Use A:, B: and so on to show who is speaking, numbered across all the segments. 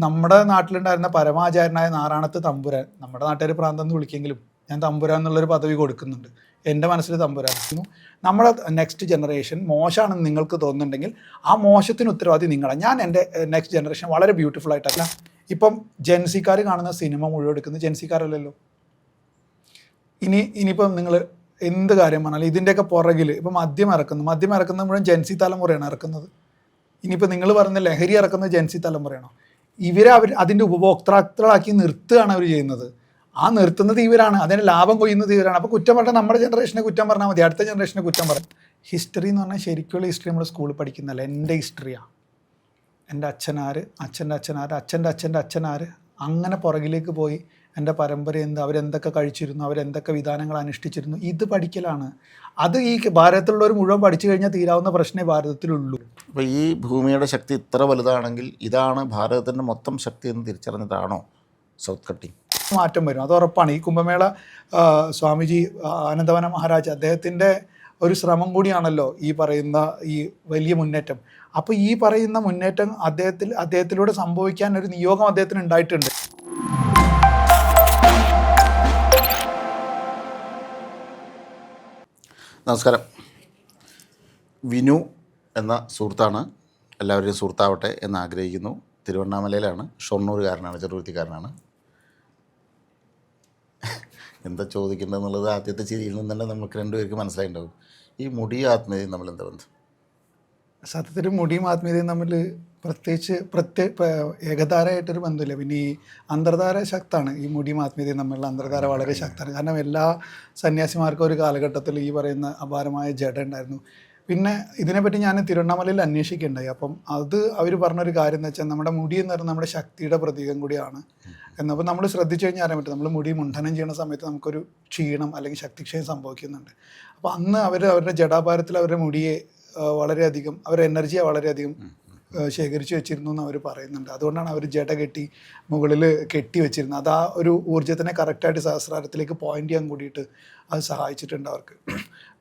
A: നമ്മുടെ നാട്ടിലുണ്ടായിരുന്ന പരമാചാര്യനായ നാറാണത്ത് തമ്പുരാൻ, നമ്മുടെ നാട്ടുകാർ പ്രാന്തം എന്ന് വിളിക്കെങ്കിലും ഞാൻ തമ്പുരാൻ എന്നുള്ളൊരു പദവി കൊടുക്കുന്നുണ്ട്. എൻ്റെ മനസ്സിൽ തമ്പുരാൻ. നമ്മുടെ നെക്സ്റ്റ് ജനറേഷൻ മോശമാണെന്ന് നിങ്ങൾക്ക് തോന്നുന്നുണ്ടെങ്കിൽ ആ മോശത്തിന് ഉത്തരവാദി നിങ്ങളാണ്. ഞാൻ എൻ്റെ നെക്സ്റ്റ് ജനറേഷൻ വളരെ ബ്യൂട്ടിഫുൾ ആയിട്ടല്ല. ഇപ്പം ജെൻസിക്കാർ കാണുന്ന സിനിമ മുഴുവൻ എടുക്കുന്നത് ജെൻസിക്കാരല്ലല്ലോ. ഇനിയിപ്പം നിങ്ങൾ എന്ത് കാര്യം പറഞ്ഞാലും ഇതിൻ്റെയൊക്കെ പുറകിൽ ഇപ്പം മദ്യം ഇറക്കുന്നത് മുഴുവൻ ജെൻസി തലമുറയാണ് ഇറക്കുന്നത്. ഇനിയിപ്പോൾ നിങ്ങൾ പറഞ്ഞ ലഹരി ഇറക്കുന്നത് ജെൻസി തലമുറയാണോ? അതിൻ്റെ ഉപഭോക്താക്കളാക്കി നിർത്തുകയാണ് അവർ ചെയ്യുന്നത്. ആ നിർത്തുന്നത് ഇവരാണ്, അതിന് ലാഭം കൊയ്യുന്നത് ഇവരാണ്. അപ്പോൾ കുറ്റം പറഞ്ഞാൽ നമ്മുടെ ജനറേഷനെ കുറ്റം പറഞ്ഞാൽ മതി, അടുത്ത ജനറേഷനെ കുറ്റം പറയും. ഹിസ്റ്ററി എന്ന് പറഞ്ഞാൽ ശരിക്കുള്ള ഹിസ്റ്ററി നമ്മൾ സ്കൂളിൽ പഠിക്കുന്നതല്ല. എൻ്റെ ഹിസ്റ്ററിയാണ്. എൻ്റെ അച്ഛനാര്, അച്ഛൻ്റെ അച്ഛനാര്, അച്ഛൻ്റെ അച്ഛൻ്റെ അച്ഛനാര്, അങ്ങനെ പുറകിലേക്ക് പോയി എൻ്റെ പരമ്പര എന്ത്, അവരെന്തൊക്കെ കഴിച്ചിരുന്നു, അവരെന്തൊക്കെ വിധാനങ്ങൾ അനുഷ്ഠിച്ചിരുന്നു, ഇത് പഠിക്കലാണ്. അത് ഈ ഭാരതത്തിലുള്ളവർ മുഴുവൻ പഠിച്ചു കഴിഞ്ഞാൽ തീരാവുന്ന പ്രശ്നമേ ഭാരതത്തിലുള്ളൂ.
B: അപ്പോൾ ഈ ഭൂമിയുടെ ശക്തി ഇത്ര വലുതാണെങ്കിൽ ഇതാണ് ഭാരതത്തിൻ്റെ മൊത്തം ശക്തി എന്ന് തിരിച്ചറിഞ്ഞിട്ടാണോ സൗത്ത് കട്ടിങ്?
A: മാറ്റം വരും, അത് ഉറപ്പാണ്. ഈ കുംഭമേള സ്വാമിജി ആനന്ദവന മഹാരാജ് അദ്ദേഹത്തിൻ്റെ ഒരു ശ്രമം കൂടിയാണല്ലോ ഈ പറയുന്ന ഈ വലിയ മുന്നേറ്റം. അപ്പോൾ ഈ പറയുന്ന മുന്നേറ്റം അദ്ദേഹത്തിലൂടെ സംഭവിക്കാൻ ഒരു നിയോഗം അദ്ദേഹത്തിന് ഉണ്ടായിട്ടുണ്ട്.
B: നമസ്കാരം. വിനു എന്ന സുഹൃത്താണ്, എല്ലാവരുടെയും സുഹൃത്താവട്ടെ എന്ന് ആഗ്രഹിക്കുന്നു. തിരുവണ്ണാമലയിലാണ്, ഷൊർണൂരുകാരനാണ്, ചെറുകുത്തിക്കാരനാണ്. എന്താ ചോദിക്കേണ്ടതെന്നുള്ളത് ആദ്യത്തെ ചിരിയിൽ നിന്ന് തന്നെ നമുക്ക് രണ്ടുപേർക്ക് മനസ്സിലായിട്ടുണ്ടാവും. ഈ മുടിയും ആത്മീയതയും തമ്മിൽ എന്താ ബന്ധം?
A: സത്യത്തിൽ മുടിയും ആത്മീയതയും തമ്മിൽ പ്രത്യേക ഏകധാരയായിട്ടൊരു ബന്ധമില്ല. പിന്നെ ഈ അന്തർധാര ശക്തമാണ്. ഈ മുടിയും ആത്മീയതയും തമ്മിലുള്ള അന്തർധാര വളരെ ശക്തമാണ്. കാരണം എല്ലാ സന്യാസിമാർക്കും ഒരു കാലഘട്ടത്തിൽ ഈ പറയുന്ന അപാരമായ ജഡ ഉണ്ടായിരുന്നു. പിന്നെ ഇതിനെപ്പറ്റി ഞാൻ തിരുവണ്ണാമലയിൽ അന്വേഷിക്കുകയുണ്ടായി. അപ്പം അത് അവർ പറഞ്ഞൊരു കാര്യം എന്ന് വെച്ചാൽ നമ്മുടെ മുടി എന്ന് പറയുന്നത് നമ്മുടെ ശക്തിയുടെ പ്രതീകം കൂടിയാണ് എന്നപ്പോൾ നമ്മൾ ശ്രദ്ധിച്ചു കഴിഞ്ഞാൽ അറിയാൻ പറ്റും. നമ്മൾ മുടി മുണ്ഡനം ചെയ്യുന്ന സമയത്ത് നമുക്കൊരു ക്ഷീണം അല്ലെങ്കിൽ ശക്തിക്ഷയം സംഭവിക്കുന്നുണ്ട്. അപ്പോൾ അന്ന് അവരുടെ ജഡാഭാരത്തിൽ അവരുടെ മുടിയെ വളരെയധികം, അവരുടെ എനർജിയെ വളരെയധികം ശേഖരിച്ച് വെച്ചിരുന്നു എന്ന് അവർ പറയുന്നുണ്ട്. അതുകൊണ്ടാണ് അവർ ജട കെട്ടി മുകളിൽ കെട്ടി വെച്ചിരുന്നത്. അത് ആ ഒരു ഊർജ്ജത്തിനെ കറക്റ്റായിട്ട് സഹസ്രാരത്തിലേക്ക് പോയിന്റ് ചെയ്യാൻ കൂടിയിട്ട് അത് സഹായിച്ചിട്ടുണ്ട് അവർക്ക്.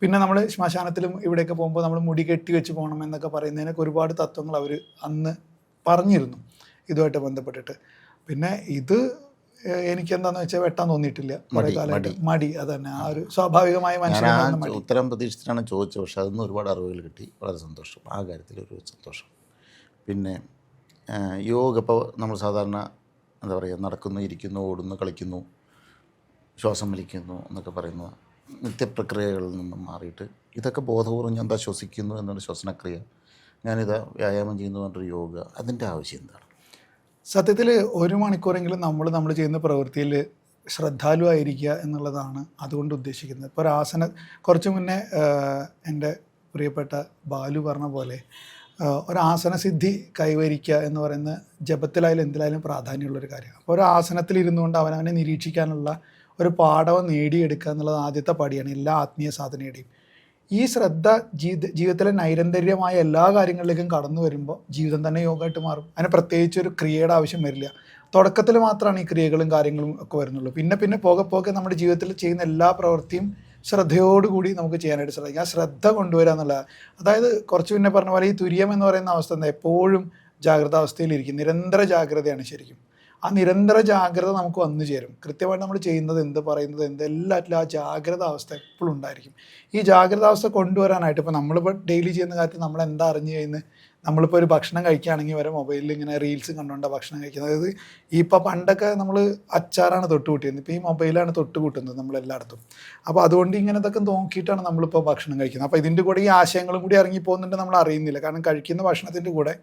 A: പിന്നെ നമ്മൾ ശ്മശാനത്തിലും ഇവിടെയൊക്കെ പോകുമ്പോൾ നമ്മൾ മുടി കെട്ടി വെച്ച് പോകണം എന്നൊക്കെ പറയുന്നതിനൊക്കെ ഒരുപാട് തത്വങ്ങൾ അവർ അന്ന് പറഞ്ഞിരുന്നു ഇതുമായിട്ട് ബന്ധപ്പെട്ടിട്ട്. പിന്നെ ഇത് എനിക്കെന്താണെന്ന് വെച്ചാൽ വെട്ടാൻ തോന്നിയിട്ടില്ല കുറേ കാലമായിട്ട്. മടി, അത് തന്നെ ആ ഒരു സ്വാഭാവികമായ മനുഷ്യൻ.
B: ഉത്തരം പ്രതീക്ഷിച്ചിട്ടാണ് ചോദിച്ചത്, പക്ഷെ അതൊന്നും ഒരുപാട് അറിവുകൾ കിട്ടി. വളരെ സന്തോഷം, ആ കാര്യത്തിലൊരു സന്തോഷം. പിന്നെ യോഗ ഇപ്പോൾ നമ്മൾ സാധാരണ എന്താ പറയുക, നടക്കുന്നു, ഇരിക്കുന്നു, ഓടുന്നു, കളിക്കുന്നു, ശ്വാസം വലിക്കുന്നു എന്നൊക്കെ പറയുന്ന നിത്യപ്രക്രിയകളിൽ നിന്നും മാറിയിട്ട് ഇതൊക്കെ ബോധപൂർവ്വം ഞാൻ എന്താ ശ്വസിക്കുന്നു എന്നൊരു ശ്വസനക്രിയ, ഞാനിതാ വ്യായാമം ചെയ്യുന്നു എന്നൊരു യോഗ, അതിൻ്റെ ആവശ്യം എന്താണ്?
A: സത്യത്തിൽ 1 മണിക്കൂറെങ്കിലും നമ്മൾ ചെയ്യുന്ന പ്രവൃത്തിയിൽ ശ്രദ്ധാലുവായിരിക്കുക എന്നുള്ളതാണ് അതുകൊണ്ട് ഉദ്ദേശിക്കുന്നത്. ഇപ്പോൾ ഒരു ആസന, കുറച്ച് മുന്നേ എൻ്റെ പ്രിയപ്പെട്ട ബാലു പറഞ്ഞ പോലെ ഒരു ആസനസിദ്ധി കൈവരിക്കുക എന്ന് പറയുന്ന ജപത്തിലായാലും എന്തിലായാലും പ്രാധാന്യമുള്ളൊരു കാര്യമാണ്. അപ്പോൾ ഒരു ആസനത്തിൽ ഇരുന്നുകൊണ്ട് അവനവനെ നിരീക്ഷിക്കാനുള്ള ഒരു പാഠം നേടിയെടുക്കുക എന്നുള്ളത് ആദ്യത്തെ പടിയാണ് എല്ലാ ആത്മീയ സാധനയുടെയും. ഈ ശ്രദ്ധ ജീവിതത്തിലെ നൈരന്തര്യമായ എല്ലാ കാര്യങ്ങളിലേക്കും കടന്നു വരുമ്പോൾ ജീവിതം തന്നെ യോഗമായിട്ട് മാറും. അതിന് പ്രത്യേകിച്ച് ഒരു ക്രിയയുടെ ആവശ്യം വരില്ല. തുടക്കത്തിൽ മാത്രമാണ് ഈ ക്രിയകളും കാര്യങ്ങളും ഒക്കെ വരുന്നുള്ളൂ. പിന്നെ പോകെ നമ്മുടെ ജീവിതത്തിൽ ചെയ്യുന്ന എല്ലാ പ്രവൃത്തിയും ശ്രദ്ധയോടുകൂടി നമുക്ക് ചെയ്യാനായിട്ട് ശ്രദ്ധിക്കാം. ആ ശ്രദ്ധ കൊണ്ടുവരിക എന്നുള്ളത്, അതായത് കുറച്ച് മുന്നേ പറഞ്ഞ പോലെ ഈ തുര്യം എന്ന് പറയുന്ന അവസ്ഥ എന്താ, എപ്പോഴും ജാഗ്രതാവസ്ഥയിലിരിക്കും. നിരന്തര ജാഗ്രതയാണ് ശരിക്കും. ആ നിരന്തര ജാഗ്രത നമുക്ക് വന്നു ചേരും. കൃത്യമായിട്ട് നമ്മൾ ചെയ്യുന്നത് എന്ത്, പറയുന്നത് എന്ത്, എല്ലാറ്റിലും ആ ജാഗ്രത അവസ്ഥ എപ്പോഴും ഉണ്ടായിരിക്കും. ഈ ജാഗ്രതാവസ്ഥ കൊണ്ടുവരാനായിട്ട് ഇപ്പോൾ നമ്മളിപ്പോൾ ഡെയിലി ചെയ്യുന്ന കാര്യത്തിൽ നമ്മൾ എന്താ അറിഞ്ഞു ചെയ്യുന്നത്, നമ്മളിപ്പോൾ ഒരു ഭക്ഷണം കഴിക്കുകയാണെങ്കിൽ വരെ മൊബൈലിൽ ഇങ്ങനെ റീൽസ് കണ്ടുകൊണ്ടാണ് ഭക്ഷണം കഴിക്കുന്നത്. അതായത് ഇപ്പോൾ പണ്ടൊക്കെ നമ്മൾ അച്ചാറാണ് തൊട്ട് കൂട്ടിയിരുന്നത്, ഇപ്പോൾ ഈ മൊബൈലാണ് തൊട്ട് കൂട്ടുന്നത് നമ്മളെല്ലായിടത്തും. അപ്പോൾ അതുകൊണ്ട് ഇങ്ങനത്തൊക്കെ നോക്കിയിട്ടാണ് നമ്മളിപ്പോൾ ഭക്ഷണം കഴിക്കുന്നത്. അപ്പോൾ ഇതിൻ്റെ കൂടെ ഈ ആശയങ്ങളും കൂടി ഇറങ്ങി പോകുന്നുണ്ട്, നമ്മൾ അറിയുന്നില്ല. കാരണം കഴിക്കുന്ന ഭക്ഷണത്തിൻ്റെ കൂടെ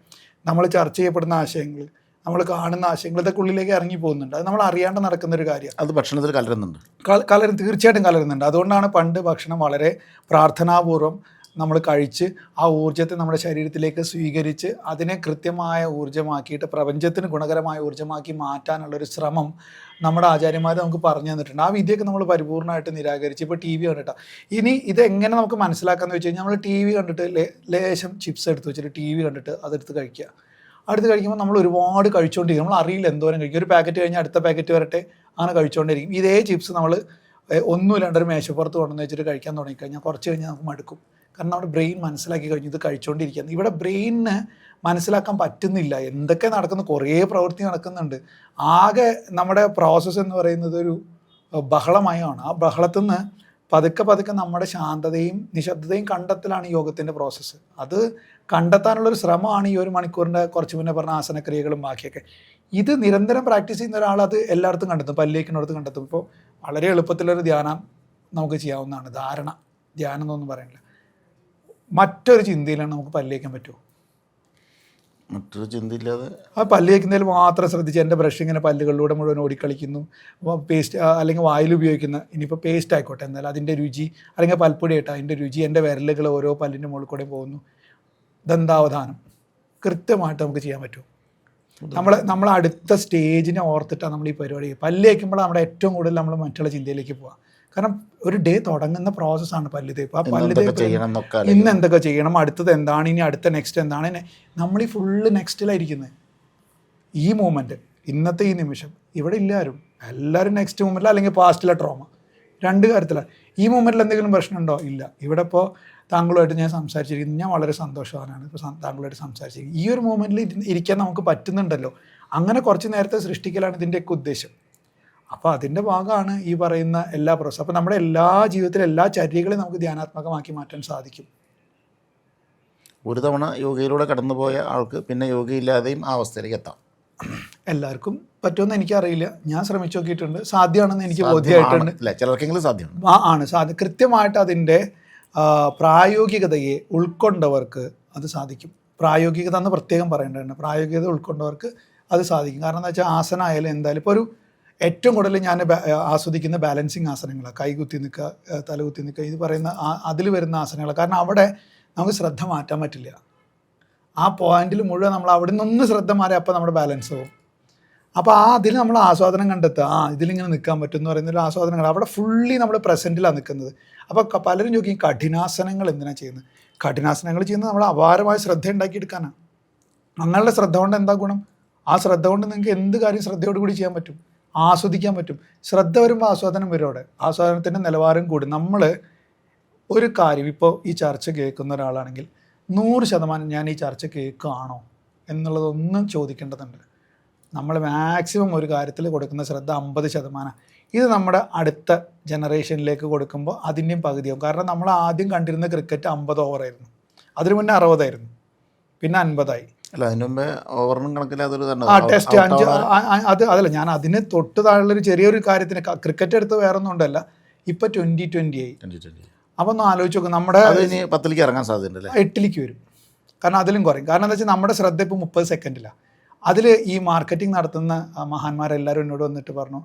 A: നമ്മൾ ചർച്ച ചെയ്യപ്പെടുന്ന ആശയങ്ങൾ, നമ്മൾ കാണുന്ന ആശയങ്ങൾ, ഇതൊക്കെ ഉള്ളിലേക്ക് ഇറങ്ങി പോകുന്നുണ്ട്. അത് നമ്മൾ അറിയാണ്ട് നടക്കുന്നൊരു കാര്യമാണ്.
B: അത് ഭക്ഷണത്തിൽ കലരുന്നുണ്ട്,
A: തീർച്ചയായിട്ടും കലരുന്നുണ്ട്. അതുകൊണ്ടാണ് പണ്ട് ഭക്ഷണം വളരെ പ്രാർത്ഥനാപൂർവ്വം നമ്മൾ കഴിച്ച് ആ ഊർജ്ജത്തെ നമ്മുടെ ശരീരത്തിലേക്ക് സ്വീകരിച്ച് അതിനെ കൃത്യമായ ഊർജ്ജമാക്കിയിട്ട് പ്രപഞ്ചത്തിന് ഗുണകരമായ ഊർജ്ജമാക്കി മാറ്റാനുള്ളൊരു ശ്രമം നമ്മുടെ ആചാര്യന്മാർ നമുക്ക് പറഞ്ഞു തന്നിട്ടുണ്ട്. ആ വിദ്യയൊക്കെ നമ്മൾ പരിപൂർണ്ണമായിട്ട് നിരാകരിച്ച് ഇപ്പോൾ TV കണ്ടിട്ടാണ്. ഇനി ഇതെങ്ങനെ നമുക്ക് മനസ്സിലാക്കാമെന്ന് വെച്ച് കഴിഞ്ഞാൽ നമ്മൾ TV കണ്ടിട്ട് ലേശം ചിപ്സ് എടുത്ത് വെച്ചിട്ട് TV കണ്ടിട്ട് അതെടുത്ത് കഴിക്കുക. അടുത്ത് കഴിക്കുമ്പോൾ നമ്മൾ ഒരുപാട് കഴിച്ചുകൊണ്ടിരിക്കും. നമ്മൾ അറിയില്ല എന്തോരം കഴിക്കും. ഒരു പാക്കറ്റ് കഴിഞ്ഞാൽ അടുത്ത പാക്കറ്റ് വരട്ടെ അങ്ങനെ കഴിച്ചുകൊണ്ടിരിക്കും. ഇതേ ചിപ്സ് നമ്മൾ ഒന്നുമില്ലാണ്ടൊരു മേശപ്പുറത്ത് കൊണ്ടുവന്ന് വെച്ചിട്ട് കഴിക്കാൻ തുടങ്ങിക്കഴിഞ്ഞാൽ കുറച്ച് കഴിഞ്ഞാൽ നമുക്ക് മടുക്കും. കാരണം നമ്മുടെ ബ്രെയിൻ മനസ്സിലാക്കി കഴിഞ്ഞു ഇത് കഴിച്ചുകൊണ്ടിരിക്കുകയാണ്. ഇവിടെ ബ്രെയിനിന് മനസ്സിലാക്കാൻ പറ്റുന്നില്ല. എന്തൊക്കെ നടക്കുന്നു, കുറേ പ്രവൃത്തി നടക്കുന്നുണ്ട്. ആകെ നമ്മുടെ പ്രോസസ്സ് എന്ന് പറയുന്നത് ഒരു ബഹളമയമാണ്. ആ ബഹളത്തിൽ നിന്ന് പതുക്കെ നമ്മുടെ ശാന്തതയും നിശബ്ദതയും കണ്ടെത്തലാണ് യോഗത്തിൻ്റെ പ്രോസസ്സ്. അത് കണ്ടെത്താനുള്ളൊരു ശ്രമമാണ് ഈ 1 മണിക്കൂറിൻ്റെ കുറച്ച് മുന്നേ പറഞ്ഞ ആസനക്രിയകളും ബാക്കിയൊക്കെ. ഇത് നിരന്തരം പ്രാക്ടീസ് ചെയ്യുന്ന ഒരാൾ അത് എല്ലായിടത്തും കണ്ടെത്തും, പല്ലേക്കിനടുത്ത് കണ്ടെത്തും. ഇപ്പോൾ വളരെ എളുപ്പത്തിലൊരു ധ്യാനം നമുക്ക് ചെയ്യാവുന്നതാണ്. ധ്യാനം എന്നൊന്നും പറയണില്ല. മറ്റൊരു ചിന്തയിലാണ് നമുക്ക് പല്ലേക്കാൻ പറ്റുമോ?
B: മറ്റൊരു ചിന്തയില്ലാതെ
A: ആ പല്ലേക്കുന്നതിൽ മാത്രം ശ്രദ്ധിച്ച് എൻ്റെ ബ്രഷ് ഇങ്ങനെ പല്ലുകളിലൂടെ മുഴുവൻ ഓടിക്കളിക്കുന്നു. പേസ്റ്റ് അല്ലെങ്കിൽ വായിൽ ഉപയോഗിക്കുന്ന, ഇനിയിപ്പോൾ പേസ്റ്റ് ആയിക്കോട്ടെ, എന്നാലും അതിൻ്റെ രുചി, അല്ലെങ്കിൽ പൽപ്പൊടി ആയിട്ട് അതിൻ്റെ രുചി എൻ്റെ വിരലുകൾ ഓരോ പല്ലിൻ്റെ മുകളിൽ കൂടെ പോകുന്നു. ദന്താവധാനം കൃത്യമായിട്ട് നമുക്ക് ചെയ്യാൻ പറ്റും. നമ്മൾ അടുത്ത സ്റ്റേജിനെ ഓർത്തിട്ടാണ് നമ്മൾ ഈ പരിപാടി. പല്ല് തേക്കുമ്പോൾ നമ്മുടെ ഏറ്റവും കൂടുതൽ നമ്മൾ മറ്റുള്ള ചിന്തയിലേക്ക് പോവാം. കാരണം ഒരു ഡേ തുടങ്ങുന്ന പ്രോസസ്സാണ് പല്ല് തേപ്പ്. ആ പല്ല് തേപ്പ് ഇന്ന് എന്തൊക്കെ ചെയ്യണം, അടുത്തത് എന്താണ്, ഇനി അടുത്ത നെക്സ്റ്റ് എന്താണ്, നമ്മൾ ഈ ഫുള്ള് നെക്സ്റ്റിലായിരിക്കുന്നത്. ഈ മൂമെൻറ്റ്, ഇന്നത്തെ ഈ നിമിഷം ഇവിടെ ഇല്ലാരും, എല്ലാവരും നെക്സ്റ്റ് മൂമെൻറ്റിൽ അല്ലെങ്കിൽ പാസ്റ്റിലെ ട്രോമ, 2 കാര്യത്തിലാണ്. ഈ മൂമെൻറ്റിൽ എന്തെങ്കിലും പ്രശ്നമുണ്ടോ? ഇല്ല. ഇവിടെ ഇപ്പോൾ താങ്കളുമായിട്ട് ഞാൻ സംസാരിച്ചിരിക്കുന്നു, ഞാൻ വളരെ സന്തോഷവാനാണ് ഇപ്പോൾ താങ്കളുമായിട്ട് സംസാരിച്ചിരിക്കുന്നത്. ഈ ഒരു മൂമെൻറ്റിൽ ഇരിക്കാൻ നമുക്ക് പറ്റുന്നുണ്ടല്ലോ. അങ്ങനെ കുറച്ച് നേരത്തെ സൃഷ്ടിക്കലാണ് ഇതിൻ്റെയൊക്കെ ഉദ്ദേശം. അപ്പോൾ അതിൻ്റെ ഭാഗമാണ് ഈ പറയുന്ന എല്ലാ പ്രോസസ്സും. അപ്പോൾ നമ്മുടെ എല്ലാ ജീവിതത്തിലെ എല്ലാ ചര്യകളെയും നമുക്ക് ധ്യാനാത്മകമാക്കി മാറ്റാൻ സാധിക്കും.
B: ഒരു തവണ യോഗയിലൂടെ കടന്നുപോയ ആൾക്ക് പിന്നെ യോഗയില്ലാതെയും ആ അവസ്ഥയിലേക്ക് എത്താം.
A: എല്ലാവർക്കും പറ്റുമെന്ന് എനിക്കറിയില്ല. ഞാൻ ശ്രമിച്ചു നോക്കിയിട്ടുണ്ട്, സാധ്യമാണെന്ന് എനിക്ക് ബോധ്യമായിട്ടുണ്ട്.
B: ചിലർക്കെങ്കിലും സാധ്യമാണ്.
A: ആണ് സാധ്യം. കൃത്യമായിട്ട് അതിൻ്റെ പ്രായോഗികതയെ ഉൾക്കൊണ്ടവർക്ക് അത് സാധിക്കും. പ്രായോഗികത എന്ന് പ്രത്യേകം പറയേണ്ടതുണ്ട്. പ്രായോഗികത ഉൾക്കൊണ്ടവർക്ക് അത് സാധിക്കും. കാരണം എന്താ വെച്ചാൽ ആസന ആയാലും എന്തായാലും ഇപ്പോൾ ഒരു ഏറ്റവും കൂടുതൽ ഞാൻ ആസ്വദിക്കുന്ന ബാലൻസിങ് ആസനങ്ങളാണ്. കൈകുത്തി നിൽക്കുക, തലകുത്തി നിൽക്കുക, ഇത് പറയുന്ന അതിൽ വരുന്ന ആസനങ്ങളാണ്. കാരണം അവിടെ നമുക്ക് ശ്രദ്ധ മാറ്റാൻ പറ്റില്ല. ആ പോയിന്റിൽ മുഴുവൻ നമ്മൾ അവിടെ നിന്നൊന്ന് ശ്രദ്ധ മാറി അപ്പോൾ നമ്മുടെ ബാലൻസ് പോകും. അപ്പോൾ അതിൽ നമ്മൾ ആസ്വാദനം കണ്ടെത്തുക. ഇതിലിങ്ങനെ നിൽക്കാൻ പറ്റും എന്ന് പറയുന്നൊരു ആസ്വാദനങ്ങൾ അവിടെ ഫുള്ളി നമ്മൾ പ്രസൻറ്റിലാണ് നിൽക്കുന്നത്. അപ്പോൾ പലരും ചോദിക്കും കഠിനാസനങ്ങൾ എന്തിനാണ് ചെയ്യുന്നത്? കഠിനാസനങ്ങൾ ചെയ്യുന്നത് നമ്മൾ അപാരമായ ശ്രദ്ധ ഉണ്ടാക്കിയെടുക്കാനാണ്. അങ്ങനെയുള്ള ശ്രദ്ധ കൊണ്ട് എന്താ ഗുണം? ആ ശ്രദ്ധ കൊണ്ട് നിങ്ങൾക്ക് എന്ത് കാര്യം ശ്രദ്ധയോടുകൂടി ചെയ്യാൻ പറ്റും, ആസ്വദിക്കാൻ പറ്റും. ശ്രദ്ധ വരുമ്പോൾ ആസ്വാദനം വരും. അവിടെ ആസ്വാദനത്തിൻ്റെ നിലവാരം കൂടും. നമ്മൾ ഒരു കാര്യം ഇപ്പോൾ ഈ ചർച്ച കേൾക്കുന്ന ഒരാളാണെങ്കിൽ 100% ഞാൻ ഈ ചർച്ച കേൾക്കുകയാണോ എന്നുള്ളതൊന്നും ചോദിക്കേണ്ടതുണ്ട്. നമ്മൾ മാക്സിമം ഒരു കാര്യത്തിൽ കൊടുക്കുന്ന ശ്രദ്ധ 50%. ഇത് നമ്മുടെ അടുത്ത ജനറേഷനിലേക്ക് കൊടുക്കുമ്പോൾ അതിൻ്റെയും പകുതിയാവും. കാരണം നമ്മൾ ആദ്യം കണ്ടിരുന്ന ക്രിക്കറ്റ് 50 ഓവറായിരുന്നു, അതിന് മുന്നേ 60 ആയിരുന്നു, പിന്നെ 50
B: അല്ല അതിന് മുമ്പേ ഓവറിനും കണക്കില്ലാതൊരു
A: ടെസ്റ്റ് 5 അതല്ല, ഞാൻ അതിന് തൊട്ട് താഴെയുള്ളൊരു ചെറിയൊരു കാര്യത്തിന് ക്രിക്കറ്റ് എടുത്ത് വേറെ ഒന്നും ഉണ്ടല്ല. ഇപ്പം 2020 ആയി. അപ്പോൾ ഒന്ന് ആലോചിച്ച് നോക്കും. നമ്മുടെ
B: 10ലേക്ക് ഇറങ്ങാൻ സാധ്യതയുണ്ടല്ലേ?
A: 8ലേക്ക് വരും. കാരണം അതിലും കുറയും. കാരണം എന്താ വെച്ചാൽ നമ്മുടെ ശ്രദ്ധ ഇപ്പോൾ 30 സെക്കൻഡിലാണ്. അതിൽ ഈ മാർക്കറ്റിംഗ് നടത്തുന്ന മഹാന്മാരെല്ലാവരും എന്നോട് വന്നിട്ട് പറഞ്ഞു,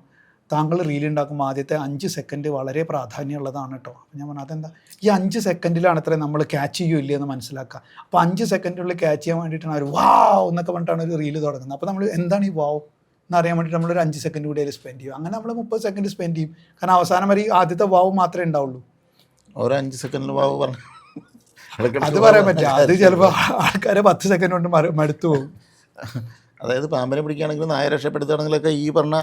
A: താങ്കൾ റീൽ ഉണ്ടാക്കുമ്പോൾ ആദ്യത്തെ 5 സെക്കൻഡ് വളരെ പ്രാധാന്യമുള്ളതാണ് കേട്ടോ. അപ്പോൾ ഞാൻ പറഞ്ഞു അതെന്താ? ഈ 5 സെക്കൻഡിലാണ് അത്ര നമ്മൾ ക്യാച്ച് ചെയ്യുമല്ലേ എന്ന് മനസ്സിലാക്കുക. അപ്പോൾ 5 സെക്കൻഡിനുള്ളിൽ ക്യാച്ച് ചെയ്യാൻ വേണ്ടിയിട്ടാണ് ഒരു വാവ് എന്നൊക്കെ പറഞ്ഞിട്ടാണ് ഒരു റീല് തുടങ്ങുന്നത്. അപ്പോൾ നമ്മൾ എന്താണ് ഈ വാവ് എന്നറിയാൻ വേണ്ടിയിട്ട് നമ്മളൊരു 5 സെക്കൻഡ് കൂടി അതിൽ സ്പെൻഡ് ചെയ്യും. അങ്ങനെ നമ്മൾ 30 സെക്കൻഡ് സ്പെൻഡ് ചെയ്യും. കാരണം അവസാനം വരെ ഈ ആദ്യത്തെ വാവ് മാത്രമേ ഉണ്ടാവുള്ളൂ.
B: ഓരോ 5 സെക്കൻഡിൽ വാവ് പറഞ്ഞു
A: അത് പറയാൻ പറ്റില്ല. അത് ചിലപ്പോൾ ആൾക്കാരെ 10 സെക്കൻഡ് കൊണ്ട് മടുത്തു പോകും.
B: അതായത് പാമ്പിനെ പിടിക്കുകയാണെങ്കിലും നായ രക്ഷപ്പെടുത്തുകയാണെങ്കിലൊക്കെ ഈ പറഞ്ഞ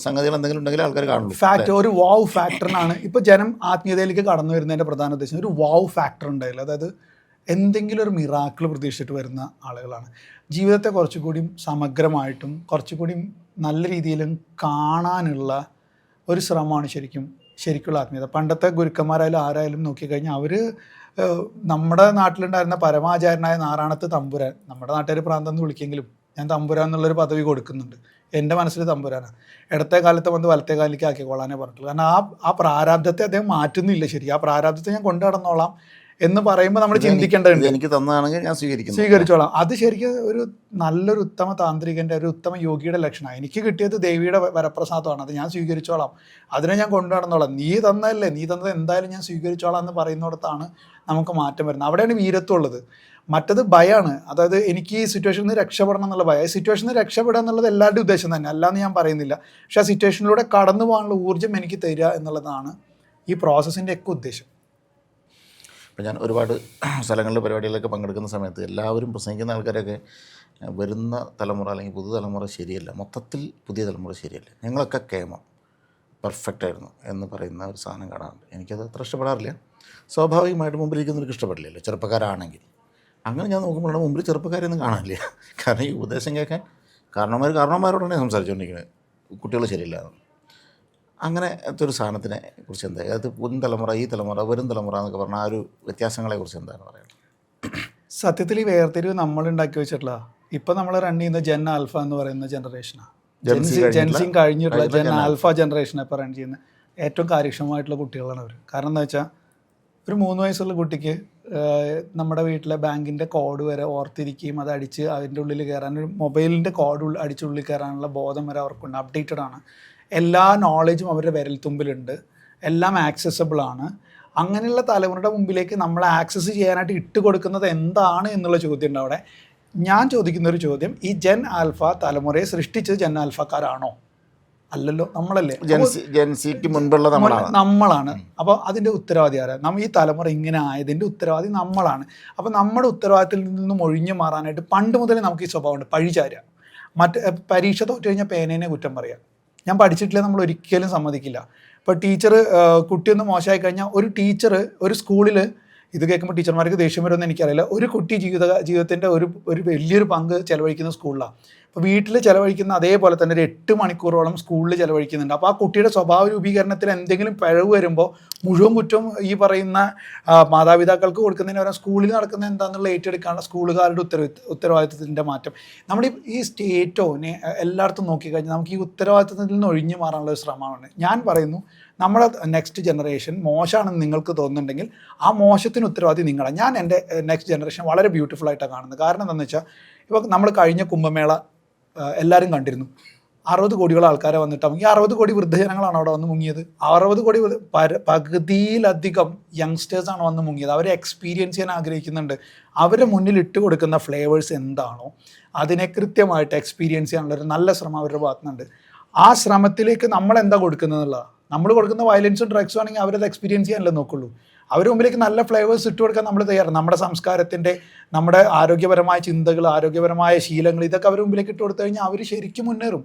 B: സംഗതികൾ എന്തെങ്കിലും ഉണ്ടെങ്കിൽ ആൾക്കാർ കാണുള്ളൂ.
A: ഫാക്ടർ, ഒരു വാവ് ഫാക്ടറിനാണ് ഇപ്പോൾ ജനം ആത്മീയതയിലേക്ക് കടന്നു വരുന്നതിൻ്റെ പ്രധാന ഉദ്ദേശം. ഒരു വാവ് ഫാക്ടർ ഉണ്ടായില്ല. അതായത് എന്തെങ്കിലും ഒരു മിറാക്കിൾ പ്രതീക്ഷിച്ചിട്ട് വരുന്ന ആളുകളാണ്. ജീവിതത്തെ കുറച്ചുകൂടി സമഗ്രമായിട്ടും കുറച്ചുകൂടി നല്ല രീതിയിലും കാണാനുള്ള ഒരു ശ്രമമാണ് ശരിക്കുള്ള ആത്മീയത. പണ്ടത്തെ ഗുരുക്കന്മാരായാലും ആരായാലും നോക്കിക്കഴിഞ്ഞാൽ അവർ നമ്മുടെ നാട്ടിലുണ്ടായിരുന്ന പരമാചാര്യനായ നാറാണത്ത് തമ്പുരാൻ, നമ്മുടെ നാട്ടുകാർ പ്രാന്തം എന്ന് വിളിക്കെങ്കിലും ഞാൻ തമ്പുരാൻ എന്നുള്ളൊരു പദവി കൊടുക്കുന്നുണ്ട്. എൻ്റെ മനസ്സിൽ തമ്പുരാനാണ്. ഇടത്തെ കാലത്ത് വന്ന് വലത്തെ കാലിലേക്ക് ആക്കിക്കോളാനേ പറഞ്ഞിട്ടുള്ളൂ. കാരണം ആ പ്രാരാബ്ധത്തെ അദ്ദേഹം മാറ്റുന്നില്ല. ശരി, ആ പ്രാരാബ്ധത്തെ ഞാൻ കൊണ്ടു നടന്നോളാം എന്ന് പറയുമ്പോൾ നമ്മൾ ചിന്തിക്കേണ്ടതുണ്ട്.
B: എനിക്ക് തന്നതാണെങ്കിൽ ഞാൻ
A: സ്വീകരിച്ചോളാം. അത് ശരിക്കും ഒരു നല്ലൊരു ഉത്തമ താന്ത്രികൻ്റെ ഒരു ഉത്തമ യോഗിയുടെ ലക്ഷണമാണ്. എനിക്ക് കിട്ടിയത് ദേവിയുടെ വരപ്രസാദമാണ്, അത് ഞാൻ സ്വീകരിച്ചോളാം, അതിനെ ഞാൻ കൊണ്ടു നടന്നോളാം. നീ തന്നതല്ലേ, നീ തന്നത് എന്തായാലും ഞാൻ സ്വീകരിച്ചോളാം എന്ന് പറയുന്നിടത്താണ് നമുക്ക് മാറ്റം വരുന്നത്. അവിടെയാണ് വീരത്വം ഉള്ളത്. മറ്റത് ഭയമാണ്. അതായത് എനിക്ക് ഈ സിറ്റുവേഷനിൽ നിന്ന് രക്ഷപ്പെടണം എന്നുള്ള ഭയം. ഈ സിറ്റുവേഷനിൽ നിന്ന് രക്ഷപ്പെടുക എന്നുള്ളത് എല്ലാവരുടെയും ഉദ്ദേശം തന്നെ, അല്ലാന്ന് ഞാൻ പറയുന്നില്ല. പക്ഷേ ആ സിറ്റുവേഷനിലൂടെ കടന്നു പോകാനുള്ള ഊർജ്ജം എനിക്ക് തരിക എന്നുള്ളതാണ് ഈ പ്രോസസ്സിൻ്റെ ഒക്കെ ഉദ്ദേശം.
B: ഇപ്പം ഞാൻ ഒരുപാട് സ്ഥലങ്ങളിലെ പരിപാടികളിലൊക്കെ പങ്കെടുക്കുന്ന സമയത്ത് എല്ലാവരും പ്രസംഗിക്കുന്ന ആൾക്കാരൊക്കെ വരുന്ന തലമുറ അല്ലെങ്കിൽ പുതുതലമുറ ശരിയല്ല, മൊത്തത്തിൽ പുതിയ തലമുറ ശരിയല്ല, ഞങ്ങളൊക്കെ കേമം പെർഫെക്റ്റായിരുന്നു എന്ന് പറയുന്ന ഒരു സാധനം കാണാറുണ്ട്. എനിക്കത് അത്ര ഇഷ്ടപ്പെടാറില്ല. സ്വാഭാവികമായിട്ട് മുമ്പിലിരിക്കുന്നവർക്ക് ഇഷ്ടപ്പെടില്ലല്ലോ, ചെറുപ്പക്കാരാണെങ്കിൽ. അങ്ങനെ ഞാൻ നോക്കുമ്പോഴാണ് മുമ്പിൽ ചെറുപ്പക്കാരെയൊന്നും കാണാനില്ല. കാരണം ഈ ഉപദേശം കേൾക്കാൻ കാരണവന്മാരോടാണ് സംസാരിച്ചുകൊണ്ടിരിക്കുന്നത്, കുട്ടികൾ ശരിയില്ല. അങ്ങനത്തെ ഒരു സാധനത്തിനെ കുറിച്ച് എന്താ, അത് മുൻ തലമുറ, ഈ തലമുറ, വരും തലമുറ എന്നൊക്കെ പറഞ്ഞാൽ ആ ഒരു വ്യത്യാസങ്ങളെ കുറിച്ച് എന്താണ് പറയുന്നത്?
A: സത്യത്തിൽ ഈ വേർതിരിവ് നമ്മൾ ഉണ്ടാക്കി വെച്ചിട്ടുള്ള ഇപ്പം നമ്മൾ റൺ ചെയ്യുന്ന ജെൻ ആൽഫ എന്ന് പറയുന്ന ജനറേഷനാണ്. ജെൻസിയും കഴിഞ്ഞിട്ടുള്ള ജെൻ ആൽഫ ജനറേഷനെ ഇപ്പോൾ റൺ ചെയ്യുന്ന ഏറ്റവും കാര്യക്ഷമമായിട്ടുള്ള കുട്ടികളാണ് അവർ. കാരണം എന്താ വെച്ചാൽ ഒരു 3 വയസ്സുള്ള കുട്ടിക്ക് നമ്മുടെ വീട്ടിലെ ബാങ്കിൻ്റെ കോഡ് വരെ ഓർത്തിരിക്കുകയും അത് അടിച്ച് അതിൻ്റെ ഉള്ളിൽ കയറാൻ, ഒരു മൊബൈലിൻ്റെ കോഡ് അടിച്ചുള്ളിൽ കയറാനുള്ള ബോധം വരെ അവർക്കുണ്ട്. അപ്ഡേറ്റഡ് ആണ്, എല്ലാ നോളജും അവരുടെ വിരൽത്തുമ്പിലുണ്ട്, എല്ലാം ആക്സസബിൾ ആണ്. അങ്ങനെയുള്ള തലമുറയുടെ മുമ്പിലേക്ക് നമ്മൾ ആക്സസ് ചെയ്യാനായിട്ട് ഇട്ട് കൊടുക്കുന്നത് എന്താണ് എന്നുള്ള ചോദ്യം ഉണ്ട് അവിടെ. ഞാൻ ചോദിക്കുന്നൊരു ചോദ്യം, ഈ ജെൻ ആൽഫ തലമുറയെ സൃഷ്ടിച്ചത് ജെൻ ആൽഫക്കാരാണോ? അല്ലല്ലോ, നമ്മളല്ലേ.
B: ജെൻസിക്ക് മുൻപുള്ള
A: നമ്മളാണ്. അപ്പോൾ അതിൻ്റെ ഉത്തരവാദി ആരാ? ഈ തലമുറ ഇങ്ങനെ ആയതിൻ്റെ ഉത്തരവാദി നമ്മളാണ്. അപ്പോൾ നമ്മുടെ ഉത്തരവാദിത്തത്തിൽ നിന്നും ഒഴിഞ്ഞു മാറാനായിട്ട് പണ്ട് മുതലേ നമുക്ക് ഈ സ്വഭാവമുണ്ട്, പഴിചാരുക. പരീക്ഷ തോറ്റു കഴിഞ്ഞാൽ പേനേനെ കുറ്റം പറയുക. ഞാൻ പഠിച്ചിട്ടില്ല നമ്മൾ ഒരിക്കലും സമ്മതിക്കില്ല. ഇപ്പോൾ ടീച്ചർ കുട്ടിയൊന്ന് മോശമായി കഴിഞ്ഞാൽ ഒരു ടീച്ചർ ഒരു സ്കൂളിൽ, ഇത് കേൾക്കുമ്പോൾ ടീച്ചർമാർക്ക് ദേഷ്യം വരുമെന്ന് എനിക്കറിയില്ല, ഒരു കുട്ടി ജീവിതത്തിൻ്റെ ഒരു വലിയൊരു പങ്ക് ചിലവഴിക്കുന്ന സ്കൂളിലാണ്. അപ്പോൾ വീട്ടിൽ ചിലവഴിക്കുന്ന അതേപോലെ തന്നെ ഒരു 8 മണിക്കൂറോളം സ്കൂളിൽ ചിലവഴിക്കുന്നുണ്ട്. അപ്പോൾ ആ കുട്ടിയുടെ സ്വഭാവ രൂപീകരണത്തിൽ എന്തെങ്കിലും പിഴവ് വരുമ്പോൾ മുഴുവൻ കുറ്റം ഈ പറയുന്ന മാതാപിതാക്കൾക്ക് കൊടുക്കുന്നതിന് പകരം സ്കൂളിൽ നടക്കുന്ന എന്താണെന്നുള്ള ഏറ്റെടുക്കാനുള്ള സ്കൂളുകാരുടെ ഉത്തരവാദിത്വത്തിൻ്റെ മാറ്റം. നമ്മൾ ഈ സ്റ്റേറ്റോ എല്ലായിടത്തും നോക്കിക്കഴിഞ്ഞാൽ നമുക്ക് ഈ ഉത്തരവാദിത്വത്തിൽ നിന്ന് ഒഴിഞ്ഞു മാറാനുള്ള ഒരു ശ്രമമാണ്. ഞാൻ പറയുന്നു, നമ്മുടെ നെക്സ്റ്റ് ജനറേഷൻ മോശമാണെന്ന് നിങ്ങൾക്ക് തോന്നുന്നുണ്ടെങ്കിൽ ആ മോശത്തിന് ഉത്തരവാദി നിങ്ങളാണ്. ഞാൻ എൻ്റെ നെക്സ്റ്റ് ജനറേഷൻ വളരെ ബ്യൂട്ടിഫുൾ ആയിട്ടാണ് കാണുന്നത്. കാരണം എന്താണെന്ന് വെച്ചാൽ, ഇപ്പോൾ നമ്മൾ കഴിഞ്ഞ കുംഭമേള എല്ലാവരും കണ്ടിരുന്നു. 60 കോടിയോളം ആൾക്കാരെ വന്നിട്ടാണ്. ഈ 60 കോടി വൃദ്ധജനങ്ങളാണ് അവിടെ വന്ന് മുങ്ങിയത്. 60 കോടി പകുതിയിലധികം യങ്സ്റ്റേഴ്സാണ് വന്ന് മുങ്ങിയത്. അവരെ എക്സ്പീരിയൻസ് ചെയ്യാൻ ആഗ്രഹിക്കുന്നുണ്ട്. അവരെ മുന്നിൽ ഇട്ട് കൊടുക്കുന്ന ഫ്ലേവേഴ്സ് എന്താണോ അതിനെ കൃത്യമായിട്ട് എക്സ്പീരിയൻസ് ചെയ്യാനുള്ള ഒരു നല്ല ശ്രമം അവരുടെ ഭാഗത്തുനിന്നുണ്ട്. ആ ശ്രമത്തിലേക്ക് നമ്മൾ എന്താ കൊടുക്കുന്നതെന്നുള്ളതാണ്. നമ്മൾ കൊടുക്കുന്ന വയലൻസും ഡ്രഗ്സും ആണെങ്കിൽ അവരത് എക്സ്പീരിയൻസ് ചെയ്യാനല്ലേ നോക്കുള്ളൂ. അവർ മുമ്പിലേക്ക് നല്ല ഫ്ലേവേഴ്സ് ഇട്ട് കൊടുക്കാൻ നമ്മൾ തയ്യാറാണ്. നമ്മുടെ സംസ്കാരത്തിൻ്റെ, നമ്മുടെ ആരോഗ്യപരമായ ചിന്തകൾ, ആരോഗ്യപരമായ ശീലങ്ങൾ, ഇതൊക്കെ അവർ മുമ്പിലേക്ക് ഇട്ട് കൊടുത്തു കഴിഞ്ഞാൽ അവർ ശരിക്കും മുന്നേറും.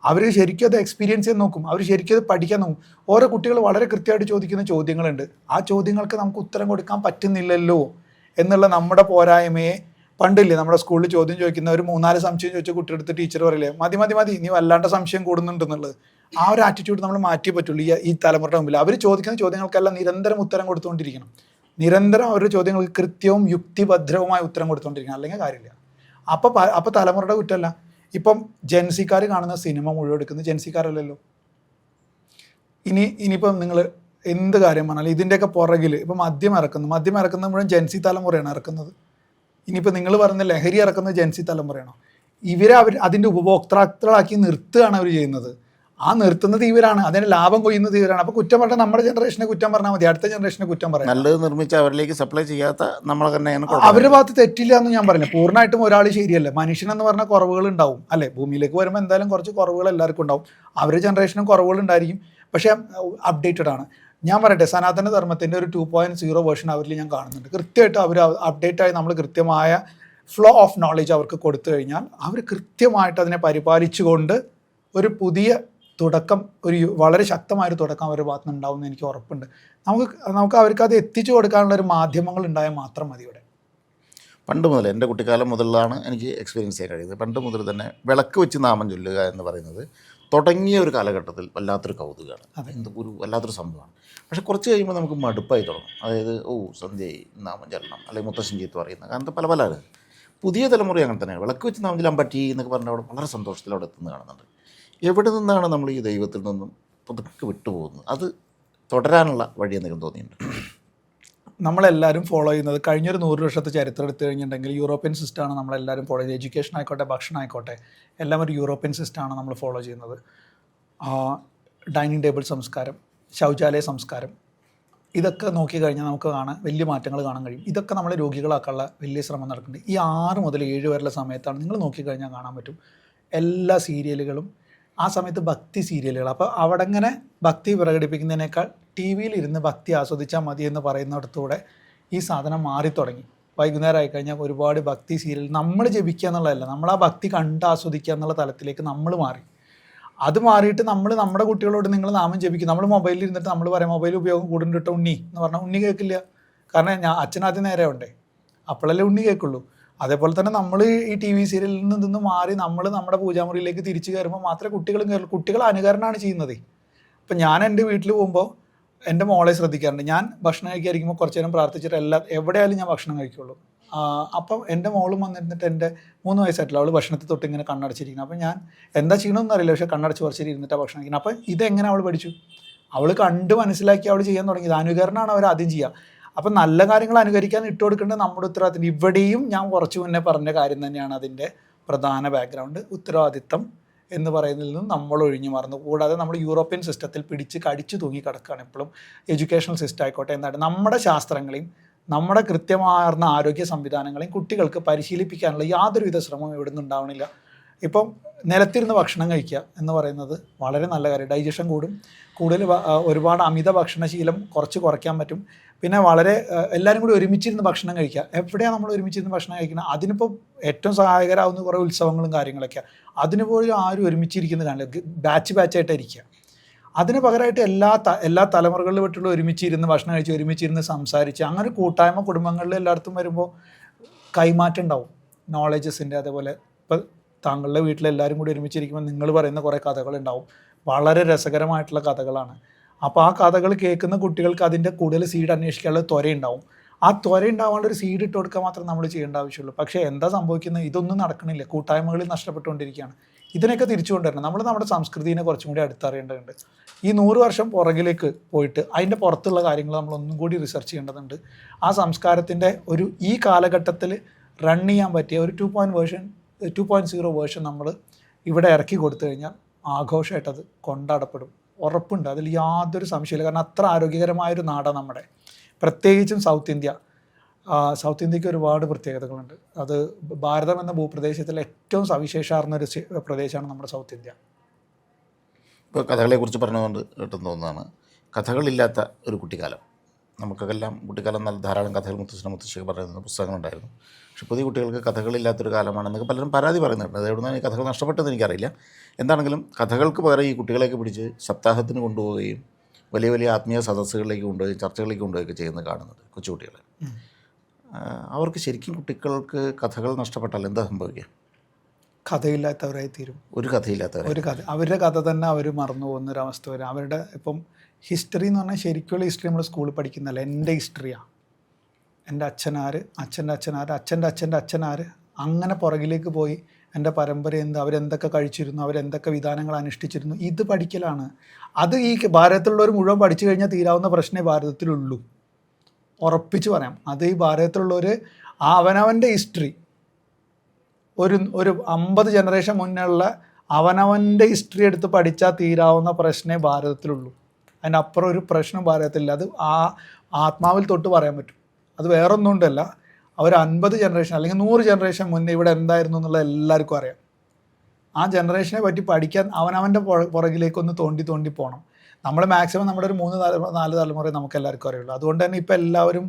A: അവർ ശരിക്കും അത് എക്സ്പീരിയൻസ് ചെയ്യാൻ നോക്കും, അവർ ശരിക്കും അത് പഠിക്കാൻ നോക്കും. ഓരോ കുട്ടികൾ വളരെ കൃത്യമായിട്ട് ചോദിക്കുന്ന ചോദ്യങ്ങളുണ്ട്. ആ ചോദ്യങ്ങൾക്ക് നമുക്ക് ഉത്തരം കൊടുക്കാൻ പറ്റുന്നില്ലല്ലോ എന്നുള്ള നമ്മുടെ പോരായ്മയെ, പണ്ടില്ലേ നമ്മുടെ സ്കൂളിൽ ചോദ്യം ചോദിക്കുന്ന ഒരു 3-4 സംശയം ചോദിച്ച കുട്ടിയെടുത്ത് ടീച്ചർ പറയില്ലേ, മതി നീ വല്ലാണ്ട് സംശയം കൂടുന്നുണ്ടെന്നുള്ളത്. ആ ഒരു ആറ്റിറ്റ്യൂഡ് നമ്മൾ മാറ്റിയേ പറ്റുള്ളൂ ഈ തലമുറയുടെ മുമ്പിൽ. അവർ ചോദിക്കുന്ന ചോദ്യങ്ങൾക്കെല്ലാം നിരന്തരം ഉത്തരം കൊടുത്തുകൊണ്ടിരിക്കണം. നിരന്തരം അവരുടെ ചോദ്യങ്ങൾക്ക് കൃത്യവും യുക്തിഭദ്രവുമായ ഉത്തരം കൊടുത്തുകൊണ്ടിരിക്കണം, അല്ലെങ്കിൽ കാര്യമില്ല. അപ്പോൾ തലമുറയുടെ കുറ്റമല്ല. ഇപ്പം ജെൻസിക്കാർ കാണുന്ന സിനിമ മുഴുവൻ എടുക്കുന്നത് ജെൻസിക്കാരല്ലല്ലോ. ഇനിയിപ്പം നിങ്ങൾ എന്ത് കാര്യം പറഞ്ഞാലും ഇതിൻ്റെയൊക്കെ പുറകിൽ ഇപ്പം മദ്യം ഇറക്കുന്നത് മുഴുവൻ ജെൻസി തലമുറയാണ് ഇറക്കുന്നത്. ഇനിയിപ്പോൾ നിങ്ങൾ പറഞ്ഞ ലഹരി ഇറക്കുന്നത് ജെൻസി തലമുറയാണോ? അതിൻ്റെ ഉപഭോക്താക്കളാക്കി നിർത്തുകയാണ് അവർ ചെയ്യുന്നത്. ആ നിർത്തുന്നത് ഇവരാണ്, അതിന് ലാഭം കൊയ്യുന്നത് ഇവരാണ്. അപ്പോൾ കുറ്റം പറഞ്ഞാൽ നമ്മുടെ ജനറേഷനെ കുറ്റം പറഞ്ഞാൽ മതി, അടുത്ത ജനറേഷനെ കുറ്റം പറയാം.
B: നല്ലത് നിർമ്മിച്ച് അവരിലേക്ക് സപ്ലൈ ചെയ്യാത്ത നമ്മൾ തന്നെയാണ്.
A: അവരുടെ ഭാഗത്ത് തെറ്റില്ല എന്ന് ഞാൻ പറഞ്ഞു. പൂർണ്ണമായിട്ടും ഒരാൾ ശരിയല്ല. മനുഷ്യനെന്ന് പറഞ്ഞാൽ കുറവുകൾ ഉണ്ടാവും അല്ലേ? ഭൂമിയിലേക്ക് വരുമ്പോൾ എന്തായാലും കുറച്ച് കുറവുകൾ എല്ലാവർക്കും ഉണ്ടാവും. അവരുടെ ജനറേഷനും കുറവുകൾ ഉണ്ടായിരിക്കും, പക്ഷേ അപ്ഡേറ്റഡ് ആണ്. ഞാൻ പറയട്ടെ, സനാതന ധർമ്മത്തിൻ്റെ ഒരു 2.0 വേർഷൻ അവരിൽ ഞാൻ കാണുന്നുണ്ട്. കൃത്യമായിട്ട് അവർ അപ്ഡേറ്റായി നമ്മൾ കൃത്യമായ ഫ്ലോ ഓഫ് നോളജ് അവർക്ക് കൊടുത്തു കഴിഞ്ഞാൽ അവർ കൃത്യമായിട്ട് അതിനെ പരിപാലിച്ചുകൊണ്ട് ഒരു പുതിയ തുടക്കം, വളരെ ശക്തമായൊരു തുടക്കം അവരുടെ ഭാഗത്ത് നിന്ന് ഉണ്ടാവുമെന്ന് എനിക്ക് ഉറപ്പുണ്ട്. നമുക്ക് അവർക്ക് അത് എത്തിച്ചു കൊടുക്കാനുള്ള ഒരു മാധ്യമങ്ങൾ ഉണ്ടായാൽ മാത്രം മതി. ഇവിടെ
B: പണ്ട് മുതൽ, എൻ്റെ കുട്ടിക്കാലം മുതലാണ് എനിക്ക് എക്സ്പീരിയൻസ് ചെയ്യാൻ കഴിയുന്നത്. പണ്ട് മുതൽ തന്നെ വിളക്ക് വെച്ച് നാമം ചൊല്ലുക എന്ന് പറയുന്നത് തുടങ്ങിയ ഒരു കാലഘട്ടത്തിൽ വല്ലാത്തൊരു കൗതുകമാണ്, ഒരു വല്ലാത്തൊരു സംഭവമാണ്. പക്ഷെ കുറച്ച് കഴിയുമ്പോൾ നമുക്ക് മടുപ്പായി തുടങ്ങും. അതായത് സന്ധ്യയായി നാമം ചൊല്ലണം, അല്ലെങ്കിൽ മുത്തശ്ശൻ ചീത്ത് പറയുന്ന അങ്ങനത്തെ പല പുതിയ തലമുറ അങ്ങനെ തന്നെയാണ്. വിളക്ക് വെച്ച് നാമം ചൊല്ലാൻ പറ്റി എന്നൊക്കെ പറഞ്ഞാൽ അവിടെ വളരെ സന്തോഷത്തിൽ അവിടെ എത്തുന്നത് കാണുന്നുണ്ട്. എവിടെ നിന്നാണ് നമ്മൾ ഈ ദൈവത്തിൽ നിന്നും പുതുക്കെ വിട്ടുപോകുന്നത്? അത് തുടരാനുള്ള വഴി എന്തെങ്കിലും തോന്നിയിട്ടുണ്ട്?
A: നമ്മളെല്ലാവരും ഫോളോ ചെയ്യുന്നത് കഴിഞ്ഞൊരു 100 വർഷത്തെ ചരിത്രം എടുത്തു കഴിഞ്ഞിട്ടുണ്ടെങ്കിൽ യൂറോപ്യൻ സിസ്റ്റമാണ് നമ്മളെല്ലാവരും ഫോളോ ചെയ്യുന്നത്. എഡ്യൂക്കേഷൻ ആയിക്കോട്ടെ, ഭക്ഷണം ആയിക്കോട്ടെ, എല്ലാം ഒരു യൂറോപ്യൻ സിസ്റ്റമാണ് നമ്മൾ ഫോളോ ചെയ്യുന്നത്. ഡൈനിങ് ടേബിൾ സംസ്കാരം, ശൗചാലയ സംസ്കാരം, ഇതൊക്കെ നോക്കിക്കഴിഞ്ഞാൽ നമുക്ക് വലിയ മാറ്റങ്ങൾ കാണാൻ കഴിയും. ഇതൊക്കെ നമ്മൾ രോഗികളാക്കാനുള്ള വലിയ ശ്രമം നടക്കുന്നുണ്ട്. ഈ 6 മുതൽ 7 വരെയുള്ള സമയത്താണ് നിങ്ങൾ നോക്കിക്കഴിഞ്ഞാൽ കാണാൻ പറ്റും എല്ലാ സീരിയലുകളും ആ സമയത്ത് ഭക്തി സീരിയലുകൾ. അപ്പോൾ അവിടെ ഇങ്ങനെ ഭക്തി പ്രകടിപ്പിക്കുന്നതിനേക്കാൾ ടി വിയിലിരുന്ന് ഭക്തി ആസ്വദിച്ചാൽ മതി എന്ന് പറയുന്നിടത്തൂടെ ഈ സാധനം മാറിത്തുടങ്ങി. വൈകുന്നേരം ആയിക്കഴിഞ്ഞാൽ ഒരുപാട് ഭക്തി സീരിയൽ നമ്മൾ ജപിക്കുക എന്നുള്ളതല്ല, നമ്മൾ ആ ഭക്തി കണ്ട് ആസ്വദിക്കുക എന്നുള്ള തലത്തിലേക്ക് നമ്മൾ മാറി. അത് മാറിയിട്ട് നമ്മുടെ കുട്ടികളോട് നിങ്ങൾ നാമം ജപിക്കും. നമ്മൾ മൊബൈലിൽ ഇരുന്നിട്ട് നമ്മൾ പറയാം മൊബൈൽ ഉപയോഗം കൂടുന്നുണ്ട് ഉണ്ണി എന്ന് പറഞ്ഞാൽ ഉണ്ണി കേൾക്കില്ല. കാരണം അച്ഛനാദ്യം നേരെ ഉണ്ടേ. അപ്പോഴല്ലേ ഉണ്ണി കേൾക്കുള്ളൂ. അതേപോലെ തന്നെ നമ്മൾ ഈ ടി വി സീരിയലിൽ നിന്ന് മാറി നമ്മൾ നമ്മുടെ പൂജാമുറിയിലേക്ക് തിരിച്ചു കയറുമ്പോൾ മാത്രമേ കുട്ടികളും കയറുള്ളൂ. കുട്ടികൾ അനുകരണമാണ് ചെയ്യുന്നത്. ഇപ്പം ഞാൻ എൻ്റെ വീട്ടിൽ പോകുമ്പോൾ എൻ്റെ മോളെ ശ്രദ്ധിക്കാറുണ്ട്. ഞാൻ ഭക്ഷണം കഴിക്കാതിരിക്കുമ്പോൾ കുറച്ച് നേരം പ്രാർത്ഥിച്ചിട്ട് എവിടെയായാലും ഞാൻ ഭക്ഷണം കഴിക്കുള്ളൂ. അപ്പം എൻ്റെ മോളും വന്നിരുന്നിട്ട് എൻ്റെ 3 വയസ്സായിട്ടുള്ള അവൾ ഭക്ഷണത്തിൽ തൊട്ട് ഇങ്ങനെ കണ്ണടച്ചിരിക്കുന്നത്. അപ്പം ഞാൻ എന്താ ചെയ്യണമെന്ന് അറിയില്ല, പക്ഷേ കണ്ണടച്ച് കുറച്ച് ഇരുന്നിട്ടാണ് ഭക്ഷണം കഴിക്കുന്നത്. അപ്പം ഇതെങ്ങനെ അവൾ പഠിച്ചു? അവൾ കണ്ട് മനസ്സിലാക്കി അവൾ ചെയ്യാൻ തുടങ്ങിയത്. അനുകരണമാണ് അവർ ആദ്യം ചെയ്യുക. അപ്പം നല്ല കാര്യങ്ങൾ അനുകരിക്കാൻ കൊടുക്കേണ്ടത് നമ്മുടെ ഉത്തരവാദിത്തം. ഇവിടെയും ഞാൻ കുറച്ച് മുന്നേ പറഞ്ഞ കാര്യം തന്നെയാണ് അതിൻ്റെ പ്രധാന ബാക്ക്ഗ്രൗണ്ട്. ഉത്തരവാദിത്തം എന്ന് പറയുന്നതിൽ നിന്നും നമ്മൾ ഒഴിഞ്ഞു മാറുന്നു. കൂടാതെ നമ്മൾ യൂറോപ്യൻ സിസ്റ്റത്തിൽ പിടിച്ച് കടിച്ചു തൂങ്ങി കിടക്കുകയാണ് എപ്പോഴും. എഡ്യൂക്കേഷണൽ സിസ്റ്റം ആയിക്കോട്ടെ, എന്താണ് നമ്മുടെ ശാസ്ത്രങ്ങളെയും നമ്മുടെ കൃത്യമാർന്ന ആരോഗ്യ സംവിധാനങ്ങളെയും കുട്ടികൾക്ക് പരിശീലിപ്പിക്കാനുള്ള യാതൊരുവിധ ശ്രമവും ഇവിടെ നിന്ന് ഉണ്ടാവണില്ല. ഇപ്പം നിലത്തിരുന്ന് ഭക്ഷണം കഴിക്കുക എന്ന് പറയുന്നത് വളരെ നല്ല കാര്യം. ഡൈജഷൻ കൂടും. ഒരുപാട് അമിത ഭക്ഷണശീലം കുറയ്ക്കാൻ പറ്റും. പിന്നെ എല്ലാവരും കൂടി ഒരുമിച്ചിരുന്ന് ഭക്ഷണം കഴിക്കുക. എവിടെയാണ് നമ്മൾ ഒരുമിച്ചിരുന്ന് ഭക്ഷണം കഴിക്കുന്നത്? അതിനിപ്പോൾ ഏറ്റവും സഹായകരാകുന്ന കുറേ ഉത്സവങ്ങളും കാര്യങ്ങളൊക്കെയാണ്. അതിനുപോലും ആരും ഒരുമിച്ചിരിക്കുന്നത് കാണില്ല, ബാച്ചായിട്ടാണ് ഇരിക്കുക. അതിന് പകരമായിട്ട് എല്ലാ തലമുറകളിലും വിട്ടുള്ള ഒരുമിച്ചിരുന്ന് ഭക്ഷണം കഴിച്ച് ഒരുമിച്ചിരുന്ന് സംസാരിച്ച് അങ്ങനെ കൂട്ടായ്മ കുടുംബങ്ങളിൽ എല്ലായിടത്തും വരുമ്പോൾ കൈമാറ്റം ഉണ്ടാവും നോളേജസിൻ്റെ. അതേപോലെ ഇപ്പോൾ താങ്കളുടെ വീട്ടിലെല്ലാവരും കൂടി ഒരുമിച്ചിരിക്കുമ്പോൾ നിങ്ങൾ പറയുന്ന കുറേ കഥകളുണ്ടാവും, വളരെ രസകരമായിട്ടുള്ള കഥകളാണ്. അപ്പോൾ ആ കഥകൾ കേൾക്കുന്ന കുട്ടികൾക്ക് അതിൻ്റെ കൂടുതൽ സീഡ് അന്വേഷിക്കാനുള്ള ത്വരയുണ്ടാവും. ആ ത്വരയുണ്ടാവാനുള്ള ഒരു സീഡ് ഇട്ട് കൊടുക്കുക മാത്രം നമ്മൾ ചെയ്യേണ്ട ആവശ്യമുള്ളൂ. പക്ഷേ എന്താ സംഭവിക്കുന്നത്? ഇതൊന്നും നടക്കണില്ല. കൂട്ടായ്മകളിൽ നഷ്ടപ്പെട്ടുകൊണ്ടിരിക്കുകയാണ്. ഇതിനൊക്കെ തിരിച്ചു കൊണ്ടുവരണം. നമ്മൾ നമ്മുടെ സംസ്കൃതിയെ കുറച്ചും കൂടി അടുത്തറിയേണ്ടതുണ്ട്. ഈ 100 വർഷം പുറകിലേക്ക് പോയിട്ട് അതിൻ്റെ പുറത്തുള്ള കാര്യങ്ങൾ നമ്മളൊന്നും കൂടി റിസർച്ച് ചെയ്യേണ്ടതുണ്ട്. ആ സംസ്കാരത്തിൻ്റെ ഈ കാലഘട്ടത്തിൽ റൺ ചെയ്യാൻ പറ്റിയ ഒരു 2.0 വേർഷൻ നമ്മൾ ഇവിടെ ഇറക്കി കൊടുത്തു കഴിഞ്ഞാൽ ആഘോഷമായിട്ടത് കൊണ്ടാടപ്പെടും. ഉറപ്പുണ്ട്, അതിൽ യാതൊരു സംശയമില്ല. കാരണം അത്ര ആരോഗ്യകരമായൊരു നാടാണ് നമ്മുടെ, പ്രത്യേകിച്ചും സൗത്ത് ഇന്ത്യ. സൗത്ത് ഇന്ത്യക്ക് ഒരുപാട് പ്രത്യേകതകളുണ്ട്. അത് ഭാരതം എന്ന ഭൂപ്രദേശത്തിൽ ഏറ്റവും സവിശേഷമാർന്നൊരു പ്രദേശമാണ് നമ്മുടെ സൗത്ത് ഇന്ത്യ.
B: ഇപ്പോൾ കഥകളെക്കുറിച്ച് പറഞ്ഞുകൊണ്ട് കിട്ടുന്ന ഒന്നാണ് കഥകളില്ലാത്ത ഒരു കുട്ടിക്കാലം. നമുക്കെല്ലാം കുട്ടിക്കാലം നല്ല ധാരാളം കഥകൾ മുത്തശ്ശിയൊക്കെ പറയുന്ന പുസ്തകങ്ങളുണ്ടായിരുന്നു. പക്ഷേ പുതിയ കുട്ടികൾക്ക് കഥകളില്ലാത്തൊരു കാലമാണെന്നൊക്കെ പലരും പരാതി പറയുന്നുണ്ട്. അത് എവിടുന്നാണ് ഈ കഥകൾ നഷ്ടപ്പെട്ടതെന്ന് എനിക്കറിയില്ല. എന്താണെങ്കിലും കഥകൾക്ക് പകരം ഈ കുട്ടികളെയൊക്കെ പിടിച്ച് സപ്താഹത്തിന് കൊണ്ടുപോവുകയും വലിയ വലിയ ആത്മീയ സദസ്സുകളിലേക്ക് കൊണ്ടുപോയി ചർച്ചകളിലേക്ക് കൊണ്ടുപോയൊക്കെ ചെയ്യുന്നത് കാണുന്നുണ്ട് കൊച്ചുകുട്ടികളെ. അവർക്ക് ശരിക്കും കുട്ടികൾക്ക് കഥകൾ നഷ്ടപ്പെട്ടാൽ എന്താ സംഭവിക്കുക?
A: കഥയില്ലാത്തവരായി തീരും.
B: ഒരു കഥ
A: അവരുടെ കഥ തന്നെ അവർ മറന്നു പോകുന്നൊരവസ്ഥ വരും. അവരുടെ ഇപ്പം ഹിസ്റ്ററി എന്ന് പറഞ്ഞാൽ ശരിക്കുള്ള ഹിസ്റ്ററി നമ്മൾ സ്കൂളിൽ പഠിക്കുന്നതല്ല. എൻ്റെ ഹിസ്റ്ററിയാണ്. എൻ്റെ അച്ഛനാര്, അച്ഛൻ്റെ അച്ഛനാര്, അച്ഛൻ്റെ അച്ഛൻ്റെ അച്ഛനാര്, അങ്ങനെ പുറകിലേക്ക് പോയി എൻ്റെ പരമ്പര എന്ത്, അവരെന്തൊക്കെ കഴിച്ചിരുന്നു, അവരെന്തൊക്കെ വിധാനങ്ങൾ അനുഷ്ഠിച്ചിരുന്നു, ഇത് പഠിക്കലാണ്. അത് ഈ ഭാരതത്തിലുള്ളവർ മുഴുവൻ പഠിച്ചു കഴിഞ്ഞാൽ തീരാവുന്ന പ്രശ്നമേ ഭാരതത്തിലുള്ളൂ. ഉറപ്പിച്ച് പറയാം. അത് ഈ ഭാരതത്തിലുള്ളവർ അവനവൻ്റെ ഹിസ്റ്ററി ഒരു 50 ജനറേഷൻ മുന്നേയുള്ള അവനവൻ്റെ ഹിസ്റ്ററി എടുത്ത് പഠിച്ചാൽ തീരാവുന്ന പ്രശ്നമേ ഭാരതത്തിലുള്ളൂ. അതിനപ്പുറം ഒരു പ്രശ്നം ഭാരതത്തിലില്ല. അത് ആത്മാവിൽ തൊട്ട് പറയാൻ പറ്റും. അത് വേറൊന്നും കൊണ്ടല്ല, അവർ 50 ജനറേഷൻ അല്ലെങ്കിൽ 100 ജനറേഷൻ മുന്നേ ഇവിടെ എന്തായിരുന്നു എന്നുള്ളത് എല്ലാവർക്കും അറിയാം. ആ ജനറേഷനെ പറ്റി പഠിക്കാൻ അവനവൻ്റെ പുറകിലേക്കൊന്ന് തോണ്ടി പോകണം. നമ്മൾ മാക്സിമം നമ്മുടെ ഒരു 3-4 തലമുറ നമുക്ക് എല്ലാവർക്കും അറിയുള്ളൂ. അതുകൊണ്ട് തന്നെ ഇപ്പോൾ എല്ലാവരും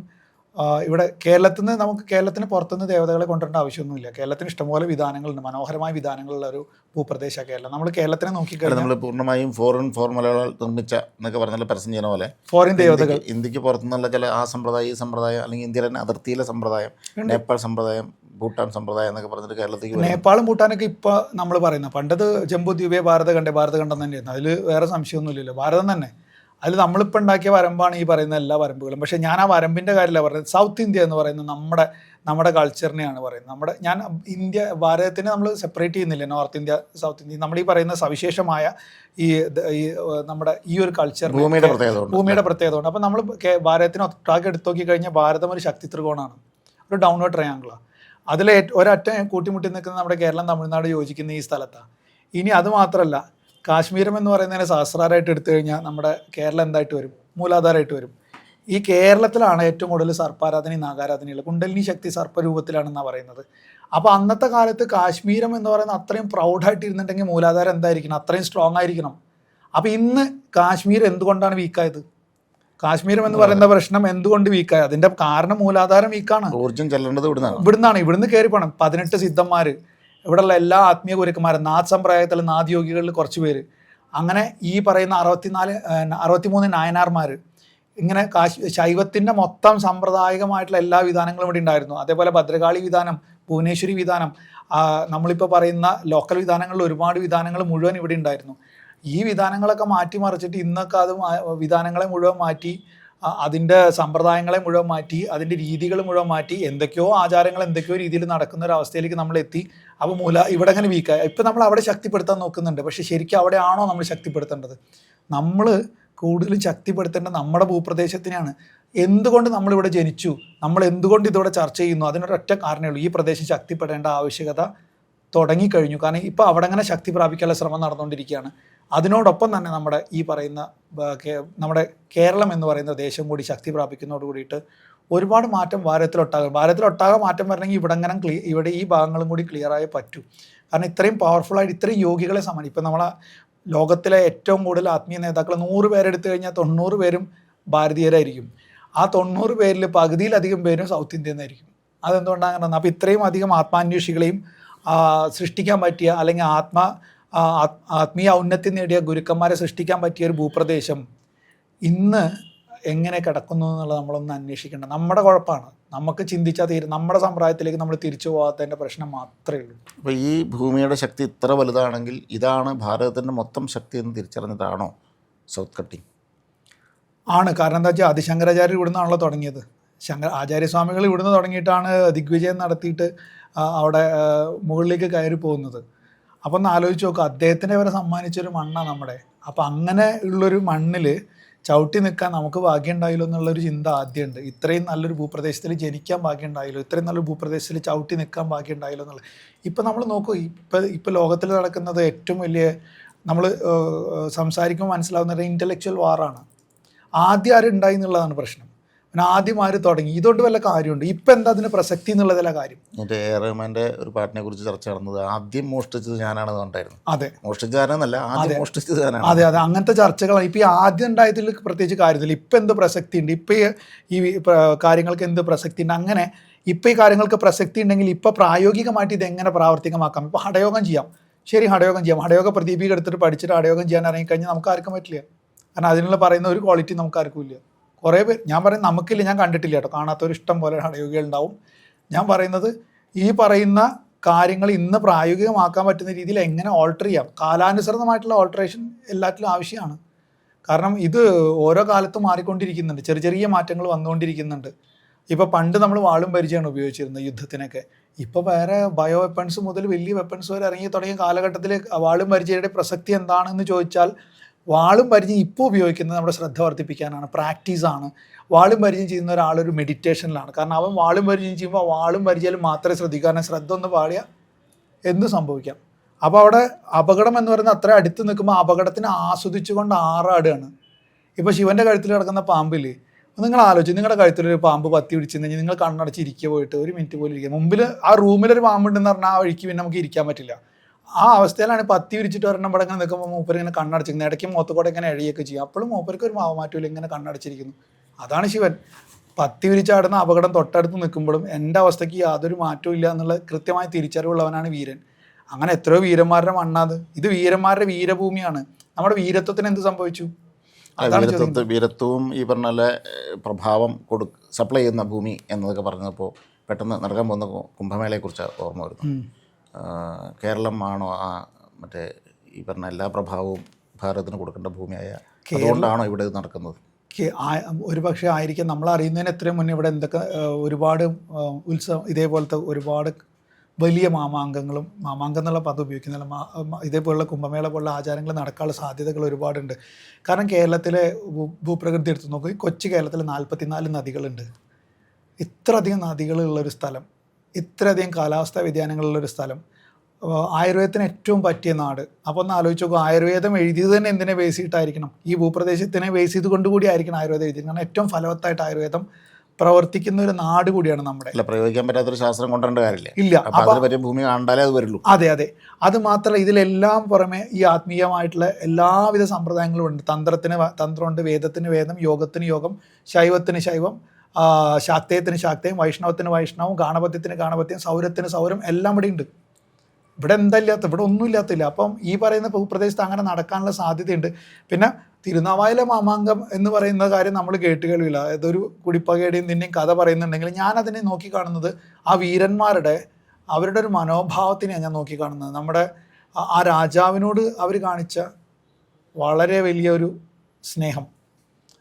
A: ഇവിടെ കേരളത്തിന് പുറത്തുനിന്ന് ദേവതകളെ കൊണ്ടുവരേണ്ട ആവശ്യമൊന്നുമില്ല. കേരളത്തിന് ഇഷ്ടംപോലെ വിധാനങ്ങളുണ്ട്, മനോഹരമായ വിധാനങ്ങളുള്ള ഒരു ഭൂപ്രദേശമാണ് കേരളം. നമ്മൾ കേരളത്തിനെ നോക്കിക്കഴിഞ്ഞാൽ
B: നമ്മൾ പൂർണ്ണമായും ഫോർമുലകൾ നിർമ്മിച്ച എന്നൊക്കെ പറഞ്ഞാൽ പരസ്യം ചെയ്യുന്ന പോലെ
A: ഫോറിൻ ദേവതകൾ,
B: ഇന്ത്യക്ക് പുറത്തുനിന്നുള്ള ചില ആ സമ്പ്രദായം, ഈ സമ്പ്രദായം, അല്ലെങ്കിൽ ഇന്ത്യയിലെ അതിർത്തിയിലെ സമ്പ്രദായം, നേപ്പാൾ സമ്പ്രദായം, ഭൂട്ടാൻ സമ്പ്രദായം എന്നൊക്കെ പറഞ്ഞിട്ട് കേരളത്തിലേക്ക്
A: നേപ്പാളും ഭൂട്ടാനൊക്കെ ഇപ്പോൾ നമ്മൾ പറയുന്നത്, പണ്ടത് ജംബുദ്വീപേ ഭാരതഖണ്ഡം തന്നെയായിരുന്നു. അതിൽ വേറെ സംശയമൊന്നുമില്ലല്ലോ, ഭാരതം തന്നെ. അതിൽ നമ്മളിപ്പോൾ ഉണ്ടാക്കിയ വരമ്പാണ് ഈ പറയുന്ന എല്ലാ വരമ്പുകളും. പക്ഷേ ഞാൻ ആ വരമ്പിൻ്റെ കാര്യമല്ല പറയുന്നത്. സൗത്ത് ഇന്ത്യ എന്ന് പറയുന്നത് നമ്മുടെ കൾച്ചറിനെയാണ് പറയുന്നത്. ഞാൻ ഭാരതത്തിനെ നമ്മൾ സെപ്പറേറ്റ് ചെയ്യുന്നില്ല, നോർത്ത് ഇന്ത്യ സൗത്ത് ഇന്ത്യ. നമ്മൾ ഈ പറയുന്ന സവിശേഷമായ നമ്മുടെ ഈ ഒരു കൾച്ചർ, ഭൂമിയുടെ പ്രത്യേകത കൊണ്ട്. അപ്പോൾ നമ്മൾ ഭാരതത്തിനെ ഒട്ടാകെ എടുത്തു നോക്കി കഴിഞ്ഞാൽ ഭാരതം ഒരു ശക്തി ത്രികോണമാണ്, ഒരു ഡൗൺവേർഡ് ട്രയാങ്കിളാണ്. അതിൽ ഒരറ്റം കൂട്ടിമുട്ടി നിൽക്കുന്ന നമ്മുടെ കേരളം തമിഴ്നാട് യോജിക്കുന്ന ഈ സ്ഥലത്താണ്. ഇനി അത് മാത്രമല്ല, കാശ്മീരം എന്ന് പറയുന്നതിനെ സഹസ്രാരമായിട്ട് എടുത്തു കഴിഞ്ഞാൽ നമ്മുടെ കേരളം എന്തായിട്ട് വരും? മൂലാധാരമായിട്ട് വരും. ഈ കേരളത്തിലാണ് ഏറ്റവും കൂടുതൽ സർപ്പാരാധനയും നാഗാരാധനയുള്ള കുണ്ടലിനി ശക്തി സർപ്പരൂപത്തിലാണെന്നാണ് പറയുന്നത്. അപ്പോൾ അന്നത്തെ കാലത്ത് കാശ്മീരം എന്ന് പറയുന്നത് അത്രയും പ്രൗഡായിട്ട് ഇരുന്നിട്ടുണ്ടെങ്കിൽ മൂലാധാരം എന്തായിരിക്കണം? അത്രയും സ്ട്രോങ് ആയിരിക്കണം. അപ്പോൾ ഇന്ന് കാശ്മീർ എന്തുകൊണ്ടാണ് വീക്കായത്? കാശ്മീരം എന്ന് പറയുന്ന പ്രശ്നം എന്തുകൊണ്ട് വീക്കായത്? അതിൻ്റെ കാരണം മൂലാധാരം വീക്കാണ്. ഇവിടുന്ന് കയറി പോകണം. 18 സിദ്ധന്മാർ, ഇവിടെയുള്ള എല്ലാ ആത്മീയ ഗുരുക്കന്മാരും, നാഥ് സമ്പ്രദായത്തിലെ നാഥ് യോഗികളിൽ കുറച്ച് പേര്, അങ്ങനെ ഈ പറയുന്ന 63 നായനാർമാർ, ഇങ്ങനെ ശൈവത്തിൻ്റെ മൊത്തം സാമ്പ്രദായികമായിട്ടുള്ള എല്ലാ വിധാനങ്ങളും ഇവിടെ ഉണ്ടായിരുന്നു. അതേപോലെ ഭദ്രകാളി വിധാനം, ഭുവനേശ്വരി വിധാനം, നമ്മളിപ്പോൾ പറയുന്ന ലോക്കൽ വിധാനങ്ങളിൽ ഒരുപാട് വിധാനങ്ങൾ മുഴുവൻ ഇവിടെ ഉണ്ടായിരുന്നു. ഈ വിധാനങ്ങളൊക്കെ മാറ്റിമറിച്ചിട്ട് ഇന്നൊക്കെ അത് വിധാനങ്ങളെ മുഴുവൻ മാറ്റി, അതിൻ്റെ സമ്പ്രദായങ്ങളെ മുഴുവൻ മാറ്റി, അതിൻ്റെ രീതികൾ മുഴുവൻ മാറ്റി, എന്തൊക്കെയോ ആചാരങ്ങൾ എന്തൊക്കെയോ രീതിയിൽ നടക്കുന്ന ഒരു അവസ്ഥയിലേക്ക് നമ്മൾ എത്തി. അപ്പോൾ ഇവിടെ അങ്ങനെ വീക്കായി. ഇപ്പം നമ്മൾ അവിടെ ശക്തിപ്പെടുത്താൻ നോക്കുന്നുണ്ട്. പക്ഷേ ശരിക്കും അവിടെയാണോ നമ്മൾ ശക്തിപ്പെടുത്തേണ്ടത്? നമ്മൾ കൂടുതലും ശക്തിപ്പെടുത്തേണ്ടത് നമ്മുടെ ഭൂപ്രദേശത്തിനെയാണ്. എന്തുകൊണ്ട് നമ്മളിവിടെ ജനിച്ചു, നമ്മൾ എന്തുകൊണ്ട് ഇതിവിടെ ചർച്ച ചെയ്യുന്നു, അതിനൊരൊറ്റ കാരണമേ ഉള്ളൂ. ഈ പ്രദേശം ശക്തിപ്പെടേണ്ട ആവശ്യകത തുടങ്ങിക്കഴിഞ്ഞു. കാരണം ഇപ്പോൾ അവിടെ അങ്ങനെ ശക്തി പ്രാപിക്കാനുള്ള ശ്രമം നടന്നുകൊണ്ടിരിക്കുകയാണ്. അതിനോടൊപ്പം തന്നെ നമ്മുടെ ഈ പറയുന്ന നമ്മുടെ കേരളം എന്ന് പറയുന്ന ദേശം കൂടി ശക്തി പ്രാപിക്കുന്നതോട് കൂടിയിട്ട് ഒരുപാട് മാറ്റം ഭാരതത്തിലൊട്ടാകെ മാറ്റം വരണമെങ്കിൽ ഇവിടെ ഈ ഭാഗങ്ങളും കൂടി ക്ലിയറായേ പറ്റൂ. കാരണം ഇത്രയും പവർഫുള്ളായിട്ട് ഇത്രയും യോഗികളെ സമ്മാനിക്കും. ഇപ്പം നമ്മളെ ലോകത്തിലെ ഏറ്റവും കൂടുതൽ ആത്മീയ നേതാക്കൾ 100 പേരെടുത്തു കഴിഞ്ഞാൽ 90 പേരും ഭാരതീയരായിരിക്കും. ആ 90 പേരിൽ പകുതിയിലധികം പേരും സൗത്ത് ഇന്ത്യയിൽ നിന്നായിരിക്കും. അതെന്തുകൊണ്ടാണ് അങ്ങനെ? അപ്പോൾ ഇത്രയും അധികം ആത്മാന്വേഷികളെയും സൃഷ്ടിക്കാൻ പറ്റിയ, അല്ലെങ്കിൽ ആത്മീയ ഔന്നത്യം നേടിയ ഗുരുക്കന്മാരെ സൃഷ്ടിക്കാൻ പറ്റിയ ഒരു ഭൂപ്രദേശം ഇന്ന് എങ്ങനെ കിടക്കുന്നു എന്നുള്ളത് നമ്മളൊന്ന് അന്വേഷിക്കേണ്ട. നമ്മുടെ കുഴപ്പമാണ്. നമുക്ക് ചിന്തിച്ചാൽ തീരും. നമ്മുടെ സമ്പ്രദായത്തിലേക്ക് നമ്മൾ തിരിച്ചു പോകാത്തതിൻ്റെ പ്രശ്നം മാത്രമേ ഉള്ളൂ.
B: അപ്പോൾ ഈ ഭൂമിയുടെ ശക്തി ഇത്ര വലുതാണെങ്കിൽ ഇതാണ് ഭാരതത്തിൻ്റെ മൊത്തം ശക്തി എന്ന് തിരിച്ചറിഞ്ഞതാണോ സൗത്ത് കട്ടിങ്?
A: ആണ്. കാരണം എന്താ വെച്ചാൽ ആദിശങ്കരാചാര്യർ ഇവിടുന്നാണല്ലോ തുടങ്ങിയത്. ആചാര്യസ്വാമികൾ ഇവിടുന്ന് തുടങ്ങിയിട്ടാണ് ദിഗ്വിജയം നടത്തിയിട്ട് അവിടെ മുകളിലേക്ക് കയറി പോകുന്നത്. അപ്പം ഒന്ന് ആലോചിച്ച് നോക്കുക, അദ്ദേഹത്തിനെ വരെ സമ്മാനിച്ചൊരു മണ്ണാണ് നമ്മുടെ. അപ്പം അങ്ങനെ ഉള്ളൊരു മണ്ണിൽ ചവിട്ടി നിൽക്കാൻ നമുക്ക് ഭാഗ്യം ഉണ്ടായില്ലോ എന്നുള്ളൊരു ചിന്ത ആദ്യമുണ്ട്. ഇത്രയും നല്ലൊരു ഭൂപ്രദേശത്തിൽ ജനിക്കാൻ ഭാഗ്യം ഉണ്ടായില്ലോ, ഇത്രയും നല്ലൊരു ഭൂപ്രദേശത്തിൽ ചവിട്ടി നിൽക്കാൻ ഭാഗ്യം ഉണ്ടായില്ലോ എന്നുള്ളത്. ഇപ്പം നമ്മൾ നോക്കൂ, ഇപ്പം ലോകത്തിൽ നടക്കുന്നത് ഏറ്റവും വലിയ, നമ്മൾ സംസാരിക്കുമ്പോൾ മനസ്സിലാവുന്നത് ഇൻ്റലക്ച്വൽ വാറാണ്. ആദ്യം ആരുണ്ടായി എന്നുള്ളതാണ് പ്രശ്നം. പിന്നെ ആദ്യം ആര് തുടങ്ങി, ഇതുകൊണ്ട് വല്ല കാര്യമുണ്ട്? ഇപ്പം എന്താ അതിന് പ്രസക്തി എന്നുള്ളതല്ല കാര്യം.
B: എൻ്റെ എ റഹ്മാൻ്റെ ഒരു പാട്ടിനെ കുറിച്ച് ചർച്ച നടന്നത് ആദ്യം മോഷ്ടിച്ചത് ഞാനാണെന്ന് പറഞ്ഞിട്ടായിരുന്നു.
A: അതെ,
B: മോഷ്ടിച്ചാരെന്നല്ല, ആദ്യം മോഷ്ടിച്ചത് ഞാനാണ്.
A: അതെ, അങ്ങനത്തെ ചർച്ചകളാണ്. ഇപ്പം ഈ ആദ്യം ഉണ്ടായതിൽ പ്രത്യേകിച്ച് കാര്യത്തില്ല. ഇപ്പം എന്ത് പ്രസക്തി ഉണ്ട്, ഇപ്പം ഈ കാര്യങ്ങൾക്ക് എന്ത് പ്രസക്തി ഉണ്ട്? അങ്ങനെ ഇപ്പം ഈ കാര്യങ്ങൾക്ക് പ്രസക്തി ഉണ്ടെങ്കിൽ ഇപ്പം പ്രായോഗികമായിട്ട് ഇതെങ്ങനെ പ്രാവർത്തികമാക്കാം? ഇപ്പം ഹഠയോഗം ചെയ്യാം, ശരി, ഹഠയോഗം ചെയ്യാം. ഹഠയോഗ പ്രദീപിക എടുത്തിട്ട് പഠിച്ചിട്ട് ഹഠയോഗം ചെയ്യാൻ ഇറങ്ങിക്കഴിഞ്ഞാൽ നമുക്ക് ആർക്കും പറ്റില്ല. കാരണം അതിനുള്ള പറയുന്ന ഒരു ക്വാളിറ്റി നമുക്ക് ആർക്കും ഇല്ല. കുറേ പേർ, ഞാൻ പറയുന്നത് നമുക്കില്ല, ഞാൻ കണ്ടിട്ടില്ല കേട്ടോ, കാണാത്തൊരു ഇഷ്ടം പോലെ ഹഠയോഗികൾ ഉണ്ടാവും. ഞാൻ പറയുന്നത് ഈ പറയുന്ന കാര്യങ്ങൾ ഇന്ന് പ്രായോഗികമാക്കാൻ പറ്റുന്ന രീതിയിൽ എങ്ങനെ ഓൾട്ടർ ചെയ്യാം. കാലാനുസൃതമായിട്ടുള്ള ഓൾട്ടറേഷൻ എല്ലാറ്റിലും ആവശ്യമാണ്. കാരണം ഇത് ഓരോ കാലത്തും മാറിക്കൊണ്ടിരിക്കുന്നുണ്ട്, ചെറിയ ചെറിയ മാറ്റങ്ങൾ വന്നുകൊണ്ടിരിക്കുന്നുണ്ട്. ഇപ്പോൾ പണ്ട് നമ്മൾ വാളും പരിചയമാണ് ഉപയോഗിച്ചിരുന്നത് യുദ്ധത്തിനൊക്കെ. ഇപ്പോൾ വേറെ ബയോ വെപ്പൺസ് മുതൽ വലിയ വെപ്പൺസ് വരെ ഇറങ്ങി തുടങ്ങിയ കാലഘട്ടത്തിൽ വാളും പരിചയയുടെ പ്രസക്തി എന്താണെന്ന് ചോദിച്ചാൽ, വാളും പരിചയം ഇപ്പോൾ ഉപയോഗിക്കുന്നത് നമ്മുടെ ശ്രദ്ധ വർദ്ധിപ്പിക്കാനാണ്, പ്രാക്ടീസാണ്. വാളും പരിചയം ചെയ്യുന്ന ഒരാളൊരു മെഡിറ്റേഷനിലാണ്. കാരണം അവൻ വാളും പരിചയം ചെയ്യുമ്പോൾ വാളും പരിചയം മാത്രമേ ശ്രദ്ധിക്കൂ. കാരണം ശ്രദ്ധ ഒന്ന് പാടിയാൽ എന്ത് സംഭവിക്കാം. അപ്പോൾ അവിടെ അപകടം എന്ന് പറയുന്നത് അത്ര അടുത്ത് നിൽക്കുമ്പോൾ അപകടത്തിനെ ആസ്വദിച്ചുകൊണ്ട് ആറാടുകയാണ്. ഇപ്പോൾ ശിവൻ്റെ കഴുത്തിൽ കിടക്കുന്ന പാമ്പിൽ നിങ്ങൾ ആലോചിച്ച്, നിങ്ങളുടെ കഴുത്തിലൊരു പാമ്പ് പത്തി പിടിച്ചിരുന്നെങ്കിൽ നിങ്ങൾ കണ്ണടച്ചിരിക്കുക, പോയിട്ട് ഒരു മിനിറ്റ് പോലും ഇരിക്കുക. മുമ്പിൽ ആ റൂമിലൊരു പാമ്പുണ്ടെന്ന് പറഞ്ഞാൽ ആ വഴിക്ക് പിന്നെ നമുക്ക് ഇരിക്കാൻ പറ്റില്ല. ആ അവസ്ഥയിലാണ് പത്തി വിരിച്ചിട്ട് ഒരെണ്ണം ഇവിടെ ഇങ്ങനെ നിൽക്കുമ്പോൾ മൂപ്പർ ഇങ്ങനെ കണ്ണടച്ചിരിക്കുന്നത്. ഇടയ്ക്ക് മുഖത്തുകൂടെ ഇങ്ങനെ എഴുതിയൊക്കെ ചെയ്യും. അപ്പോഴും മൂപ്പർക്ക് ഒരു മാറ്റമില്ല, ഇങ്ങനെ കണ്ണടച്ചിരിക്കുന്നു. അതാണ് ശിവൻ. പത്തി വിരിച്ചാടുന്ന അപകടം തൊട്ടടുത്ത് നിൽക്കുമ്പോഴും എൻ്റെ അവസ്ഥയ്ക്ക് യാതൊരു മാറ്റവും ഇല്ല എന്നുള്ള കൃത്യമായ തിരിച്ചറിവുള്ളവനാണ് വീരൻ. അങ്ങനെ എത്രയോ വീരന്മാരുടെ മണ്ണാത്. ഇത് വീരന്മാരുടെ വീരഭൂമിയാണ്. നമ്മുടെ വീരത്വത്തിന് എന്ത് സംഭവിച്ചു?
B: വീരത്വവും ഈ പറഞ്ഞ പോലെ പ്രഭാവം സപ്ലൈ ചെയ്യുന്ന ഭൂമി എന്നതൊക്കെ പറഞ്ഞപ്പോൾ പെട്ടെന്ന് നടക്കാൻ പോകുന്ന കുംഭമേളയെക്കുറിച്ച് ഓർമ്മ വരുന്നു. കേരളം ആണോ മറ്റേ ഈ പറഞ്ഞ എല്ലാ പ്രഭാവവും ഭാരതത്തിന് കൊടുക്കേണ്ട ഭൂമിയായ, അതുകൊണ്ടാണോ ഇവിടെ നടക്കുന്നത്?
A: ഒരു പക്ഷേ ആയിരിക്കും. നമ്മൾ അറിയുന്നതിന് എത്രയും മുന്നേ ഇവിടെ എന്തൊക്കെ ഒരുപാട് ഉത്സവം, ഇതേപോലത്തെ ഒരുപാട് വലിയ മാമാങ്കങ്ങളും, മാമാങ്കം എന്നുള്ള പദം ഉപയോഗിക്കുന്നില്ല, ഇതേപോലുള്ള കുംഭമേള പോലുള്ള ആചാരങ്ങൾ നടക്കാനുള്ള സാധ്യതകൾ ഒരുപാടുണ്ട്. കാരണം കേരളത്തിലെ ഭൂപ്രകൃതി എടുത്ത് നോക്കുക, ഈ കൊച്ചു കേരളത്തിൽ 44 നദികളുണ്ട്. ഇത്രയധികം നദികളുള്ളൊരു സ്ഥലം, ഇത്രയധികം കാലാവസ്ഥാ വ്യതിയാനങ്ങളുള്ളൊരു സ്ഥലം, ആയുർവേദത്തിന് ഏറ്റവും പറ്റിയ നാട്. അപ്പോൾ ഒന്ന് ആലോചിച്ച് നോക്കുക, ആയുർവേദം എഴുതിയത് തന്നെ എന്തിനെ ബേസ് ചെയ്തിട്ടായിരിക്കണം? ഈ ഭൂപ്രദേശത്തിനെ ബേസ് ചെയ്ത് കൊണ്ടുകൂടി ആയിരിക്കണം ആയുർവേദം എഴുതിയത്. കാരണം ഏറ്റവും ഫലവത്തായിട്ട് ആയുർവേദം പ്രവർത്തിക്കുന്ന ഒരു നാട് കൂടിയാണ് നമ്മുടെ.
B: അല്ല, പ്രയോഗിക്കാൻ പറ്റാത്തൊരു ശാസ്ത്രം കൊണ്ടുവരേണ്ട കാര്യമില്ല.
A: ഇല്ല,
B: അതിനെ ഭൂമി കണ്ടാലേ അത് വരുള്ളൂ.
A: അതെ, അത് മാത്രമല്ല, ഇതിലെല്ലാം പുറമെ ഈ ആത്മീയമായിട്ടുള്ള എല്ലാവിധ സമ്പ്രദായങ്ങളും ഉണ്ട്. തന്ത്രമുണ്ട്, വേദത്തിന് വേദം, യോഗത്തിന് യോഗം, ശൈവത്തിന് ശൈവം, ശാക്തേയത്തിന് ശാക്തേയം, വൈഷ്ണവത്തിന് വൈഷ്ണവം, ഗാണപത്യത്തിന് ഗാണപത്യം, സൗരത്തിന് സൗരം, എല്ലാം ഇവിടെ ഉണ്ട്. ഇവിടെ എന്താ ഇല്ലാത്ത, ഇവിടെ ഒന്നും ഇല്ലാത്തില്ല. അപ്പം ഈ പറയുന്ന ഭൂപ്രദേശത്ത് അങ്ങനെ നടക്കാനുള്ള സാധ്യതയുണ്ട്. പിന്നെ തിരുനാവായിലെ മാമാങ്കം എന്ന് പറയുന്ന കാര്യം നമ്മൾ കേട്ടുകേൾവില്ല. അതൊരു കുടിപ്പകയുടെയും നിന്നെയും കഥ പറയുന്നുണ്ടെങ്കിൽ ഞാനതിനെ നോക്കിക്കാണുന്നത് ആ വീരന്മാരുടെ അവരുടെ ഒരു മനോഭാവത്തിനെയാണ് ഞാൻ നോക്കിക്കാണുന്നത്. നമ്മുടെ ആ രാജാവിനോട് അവർ കാണിച്ച വളരെ വലിയൊരു സ്നേഹം.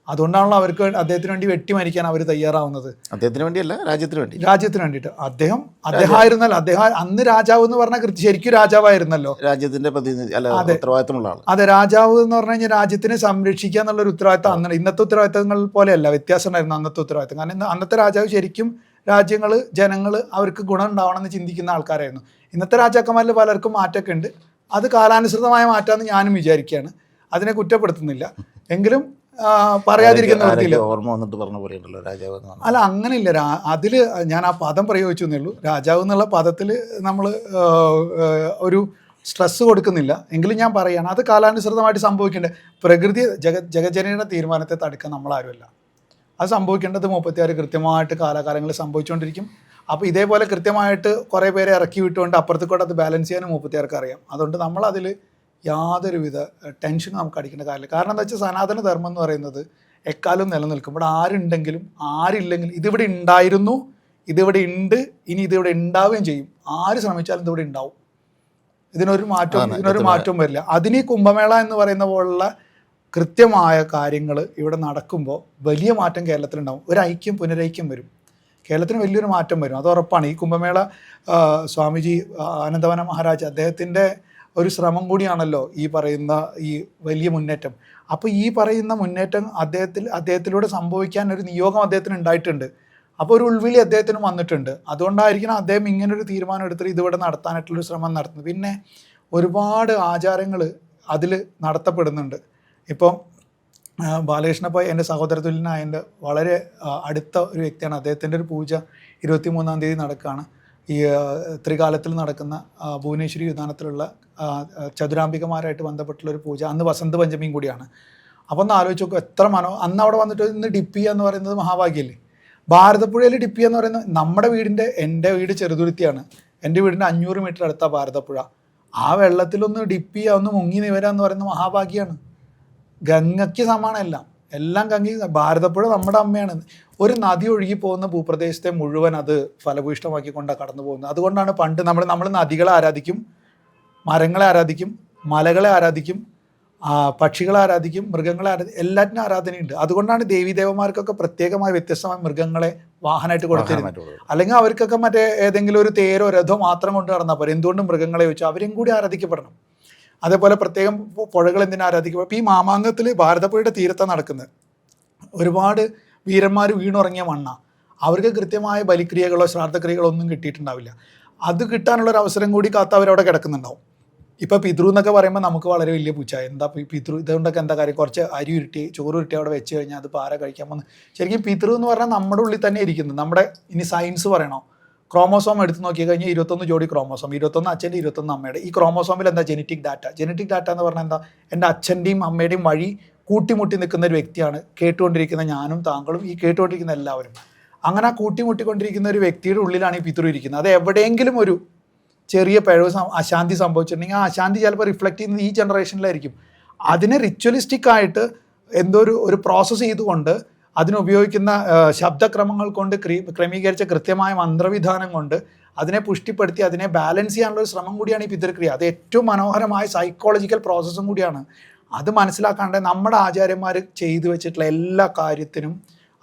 A: അതുകൊണ്ടാണല്ലോ അവർക്ക് അദ്ദേഹത്തിന് വേണ്ടി വെട്ടിമരിക്കാൻ അവർ തയ്യാറാവുന്നത്.
B: അദ്ദേഹത്തിന് വേണ്ടിയല്ല, രാജ്യത്തിന്
A: വേണ്ടിയിട്ട്. അദ്ദേഹമായിരുന്നല്ലോ, അദ്ദേഹം അന്ന് രാജാവ് എന്ന് പറഞ്ഞാൽ ശരിക്കും രാജാവായിരുന്നല്ലോ,
B: രാജ്യത്തിന്റെ പ്രതിനിധി, ഉത്തരവാദിത്തമുള്ള ആൾ.
A: അതെ, രാജാവ് എന്ന് പറഞ്ഞു കഴിഞ്ഞാൽ രാജ്യത്തിനെ സംരക്ഷിക്കുക എന്നുള്ളൊരു ഉത്തരവാദിത്തം അന്ന്. ഇന്നത്തെ ഉത്തരവാദിത്തങ്ങൾ പോലെയല്ല, വ്യത്യാസം ഉണ്ടായിരുന്നു അന്നത്തെ ഉത്തരവാദിത്തം. കാരണം അന്നത്തെ രാജാവ് ശരിക്കും രാജ്യങ്ങൾ, ജനങ്ങൾ അവർക്ക് ഗുണം ഉണ്ടാവണം എന്ന് ചിന്തിക്കുന്ന ആൾക്കാരായിരുന്നു. ഇന്നത്തെ രാജാക്കന്മാരിൽ പലർക്കും മാറ്റമൊക്കെ ഉണ്ട്. അത് കാലാനുസൃതമായ മാറ്റമെന്ന് ഞാനും വിചാരിക്കുകയാണ്. അതിനെ കുറ്റപ്പെടുത്തുന്നില്ല. എങ്കിലും പറയാതിരിക്കുന്ന
B: ഓർമ്മ വന്നിട്ട് പറഞ്ഞ പോലെയുണ്ടല്ലോ രാജാവ്.
A: അല്ല, അങ്ങനെയില്ല. അതില് ഞാൻ ആ പദം പ്രയോഗിച്ചു എന്നേ ഉള്ളൂ. രാജാവ് എന്നുള്ള പദത്തിൽ നമ്മൾ ഒരു സ്ട്രെസ് കൊടുക്കുന്നില്ല. എങ്കിലും ഞാൻ പറയുകയാണ്, അത് കാലാനുസൃതമായിട്ട് സംഭവിക്കേണ്ടത്. പ്രകൃതി ജഗജനയുടെ തീരുമാനത്തെ തടുക്കാൻ നമ്മളാരുമല്ല. അത് സംഭവിക്കേണ്ടത് 36 കൃത്യമായിട്ട് കാലാകാലങ്ങളിൽ സംഭവിച്ചുകൊണ്ടിരിക്കും. അപ്പോൾ ഇതേപോലെ കൃത്യമായിട്ട് കുറേ പേരെ ഇറക്കി വിട്ടുകൊണ്ട് അപ്പുറത്തേക്കൂടെ അത് ബാലൻസ് ചെയ്യാനും 36 അറിയാം. അതുകൊണ്ട് നമ്മളതിൽ യാതൊരുവിധ ടെൻഷനും നമുക്ക് അടിക്കേണ്ട കാര്യമില്ല. കാരണം എന്താ വെച്ചാൽ സനാതന ധർമ്മം എന്ന് പറയുന്നത് എക്കാലം നിലനിൽക്കും. ഇവിടെ ആരുണ്ടെങ്കിലും ആരില്ലെങ്കിലും ഇതിവിടെ ഉണ്ടായിരുന്നു, ഇതിവിടെ ഉണ്ട്, ഇനി ഇതിവിടെ ഉണ്ടാവുകയും ചെയ്യും. ആര് ശ്രമിച്ചാലും ഇതിവിടെ ഉണ്ടാവും. ഇതിനൊരു മാറ്റവും വരില്ല. അതിന് കുംഭമേള എന്ന് പറയുന്ന പോലുള്ള കൃത്യമായ കാര്യങ്ങൾ ഇവിടെ നടക്കുമ്പോൾ വലിയ മാറ്റം കേരളത്തിലുണ്ടാവും. ഒരു ഐക്യം, പുനരൈക്യം വരും. കേരളത്തിന് വലിയൊരു മാറ്റം വരും, അത് ഉറപ്പാണ്. ഈ കുംഭമേള സ്വാമിജി ആനന്ദവന മഹാരാജ് അദ്ദേഹത്തിൻ്റെ ഒരു ശ്രമം കൂടിയാണല്ലോ ഈ പറയുന്ന ഈ വലിയ മുന്നേറ്റം. അപ്പോൾ ഈ പറയുന്ന മുന്നേറ്റം അദ്ദേഹത്തിലൂടെ സംഭവിക്കാൻ ഒരു നിയോഗം അദ്ദേഹത്തിന് ഉണ്ടായിട്ടുണ്ട്. അപ്പോൾ ഒരു ഉൾവിളി അദ്ദേഹത്തിന് വന്നിട്ടുണ്ട്. അതുകൊണ്ടായിരിക്കണം അദ്ദേഹം ഇങ്ങനൊരു തീരുമാനം എടുത്തിട്ട് ഇതിവിടെ നടത്താനായിട്ടുള്ളൊരു ശ്രമം നടത്തുന്നത്. പിന്നെ ഒരുപാട് ആചാരങ്ങൾ അതിൽ നടത്തപ്പെടുന്നുണ്ട്. ഇപ്പോൾ ബാലകൃഷ്ണ എൻ്റെ സഹോദര തുല്യനായ എൻ്റെ വളരെ അടുത്ത ഒരു വ്യക്തിയാണ്. അദ്ദേഹത്തിൻ്റെ ഒരു പൂജ 23-ാം തീയതി നടക്കുകയാണ്. ഈ ത്രികാലത്തിൽ നടക്കുന്ന ഭുവനേശ്വരി വിധാനത്തിലുള്ള ചതുരാംബികമാരായിട്ട് ബന്ധപ്പെട്ടുള്ളൊരു പൂജ. അന്ന് വസന്ത പഞ്ചമിയും കൂടിയാണ്. അപ്പോൾ ഒന്ന് ആലോചിച്ച് നോക്കും, എത്ര അന്ന് അവിടെ വന്നിട്ട് ഇന്ന് ഡിപ്പ് ചെയ്യുക എന്ന് പറയുന്നത് മഹാഭാഗ്യമല്ലേ. ഭാരതപ്പുഴയിൽ ഡിപ്പ് ചെയ്യുക എന്ന് പറയുന്നത് നമ്മുടെ എൻ്റെ വീട് ചെറുതുരുത്തിയാണ്. എൻ്റെ വീടിൻ്റെ 500 മീറ്റർ അടുത്താണ് ഭാരതപ്പുഴ. ആ വെള്ളത്തിലൊന്ന് ഡിപ്പ് ചെയ്യുക, ഒന്ന് മുങ്ങി നിവരുക എന്ന് പറയുന്നത് മഹാഭാഗ്യമാണ്. ഗംഗയ്ക്ക് സമാനമല്ല, എല്ലാം ഗംഗ. ഭാരതപ്പുഴ നമ്മുടെ അമ്മയാണ്. ഒരു നദി ഒഴുകി പോകുന്ന ഭൂപ്രദേശത്തെ മുഴുവൻ അത് ഫലഭൂയിഷ്ടമാക്കിക്കൊണ്ടാണ് കടന്നു പോകുന്നത്. അതുകൊണ്ടാണ് പണ്ട് നമ്മൾ നദികളെ ആരാധിക്കും, മരങ്ങളെ ആരാധിക്കും, മലകളെ ആരാധിക്കും, പക്ഷികളെ ആരാധിക്കും, മൃഗങ്ങളെ ആരാധിക്കും, എല്ലാറ്റിനും ആരാധനയുണ്ട്. അതുകൊണ്ടാണ് ദേവീദേവന്മാർക്കൊക്കെ പ്രത്യേകമായ വ്യത്യസ്തമായ മൃഗങ്ങളെ വാഹനമായിട്ട് കൊടുത്തിരുന്നത്. അല്ലെങ്കിൽ അവർക്കൊക്കെ മറ്റേ ഏതെങ്കിലും ഒരു തേരോ രഥോ മാത്രം കൊണ്ട് നടന്നാൽ പോരെ. എന്തുകൊണ്ടും മൃഗങ്ങളെ വെച്ചു അവരും കൂടി ആരാധിക്കപ്പെടണം. അതേപോലെ പ്രത്യേകം പുഴകൾ എന്തിനാ ആരാധിക്കപ്പെടും. ഇപ്പോൾ ഈ മാമാങ്കത്തിൽ ഭാരതപ്പുഴയുടെ തീരത്താണ് നടക്കുന്നത്. ഒരുപാട് വീരന്മാർ വീണുറങ്ങിയ മണ്ണാണ്. അവർക്ക് കൃത്യമായ ബലിക്രിയകളോ ശ്രാദ്ധക്രിയകളോ ഒന്നും കിട്ടിയിട്ടുണ്ടാവില്ല. അത് കിട്ടാനുള്ളൊരു അവസരം കൂടി കാത്ത് അവരവിടെ കിടക്കുന്നുണ്ടാവും. ഇപ്പോൾ പിതൃ എന്നൊക്കെ പറയുമ്പോൾ നമുക്ക് വളരെ വലിയ പൂച്ച, എന്താ പിതൃ, ഇതുകൊണ്ടൊക്കെ എന്താ കാര്യം, കുറച്ച് അരി ഉരുട്ടി ചോറ് ഉരുട്ടി അവിടെ വെച്ച് കഴിഞ്ഞാൽ അത് പാര കഴിക്കാൻ പോകുന്നത്. ശരിക്കും പിതൃ എന്ന് പറഞ്ഞാൽ നമ്മുടെ ഉള്ളിൽ തന്നെ ഇരിക്കുന്നത്. നമ്മുടെ ഇനി സയൻസ് പറയണോ, ക്രോമോസോം എടുത്ത് നോക്കി കഴിഞ്ഞാൽ 21 ജോഡി ക്രോമോസോം, 21 അച്ഛൻ്റെ 21 അമ്മയുടെ. ഈ ക്രോമോസോമിൽ എന്താ ജനറ്റിക് ഡാറ്റ എന്ന് പറഞ്ഞാൽ എന്താ, എൻ്റെ അച്ഛൻ്റെയും അമ്മയുടെയും വഴി കൂട്ടിമുട്ടി നിൽക്കുന്ന ഒരു വ്യക്തിയാണ് കേട്ടുകൊണ്ടിരിക്കുന്ന ഞാനും താങ്കളും, ഈ കേട്ടുകൊണ്ടിരിക്കുന്ന എല്ലാവരും. അങ്ങനെ ആ കൂട്ടിമുട്ടിക്കൊണ്ടിരിക്കുന്ന ഒരു വ്യക്തിയുടെ ഉള്ളിലാണ് ഈ പിതൃ ഇരിക്കുന്നത്. അത് എവിടെയെങ്കിലും ഒരു ചെറിയ പിഴവ് അശാന്തി സംഭവിച്ചിട്ടുണ്ടെങ്കിൽ ആ അശാന്തി ചിലപ്പോൾ റിഫ്ലക്റ്റ് ചെയ്യുന്നത് ഈ ജനറേഷനിലായിരിക്കും. അതിനെ റിച്വലിസ്റ്റിക് ആയിട്ട് എന്തോ ഒരു പ്രോസസ്സ് ചെയ്തുകൊണ്ട് അതിനുപയോഗിക്കുന്ന ശബ്ദക്രമങ്ങൾ കൊണ്ട് ക്രമീകരിച്ച കൃത്യമായ മന്ത്രവിധാനം കൊണ്ട് അതിനെ പുഷ്ടിപ്പെടുത്തി അതിനെ ബാലൻസ് ചെയ്യാനുള്ള ഒരു ശ്രമം കൂടിയാണ് ഈ പിതൃക്രിയ. അത് ഏറ്റവും മനോഹരമായ സൈക്കോളജിക്കൽ പ്രോസസ്സും കൂടിയാണ്. അത് മനസ്സിലാക്കാണ്ട് നമ്മുടെ ആചാര്യന്മാർ ചെയ്തു വെച്ചിട്ടുള്ള എല്ലാ കാര്യത്തിനും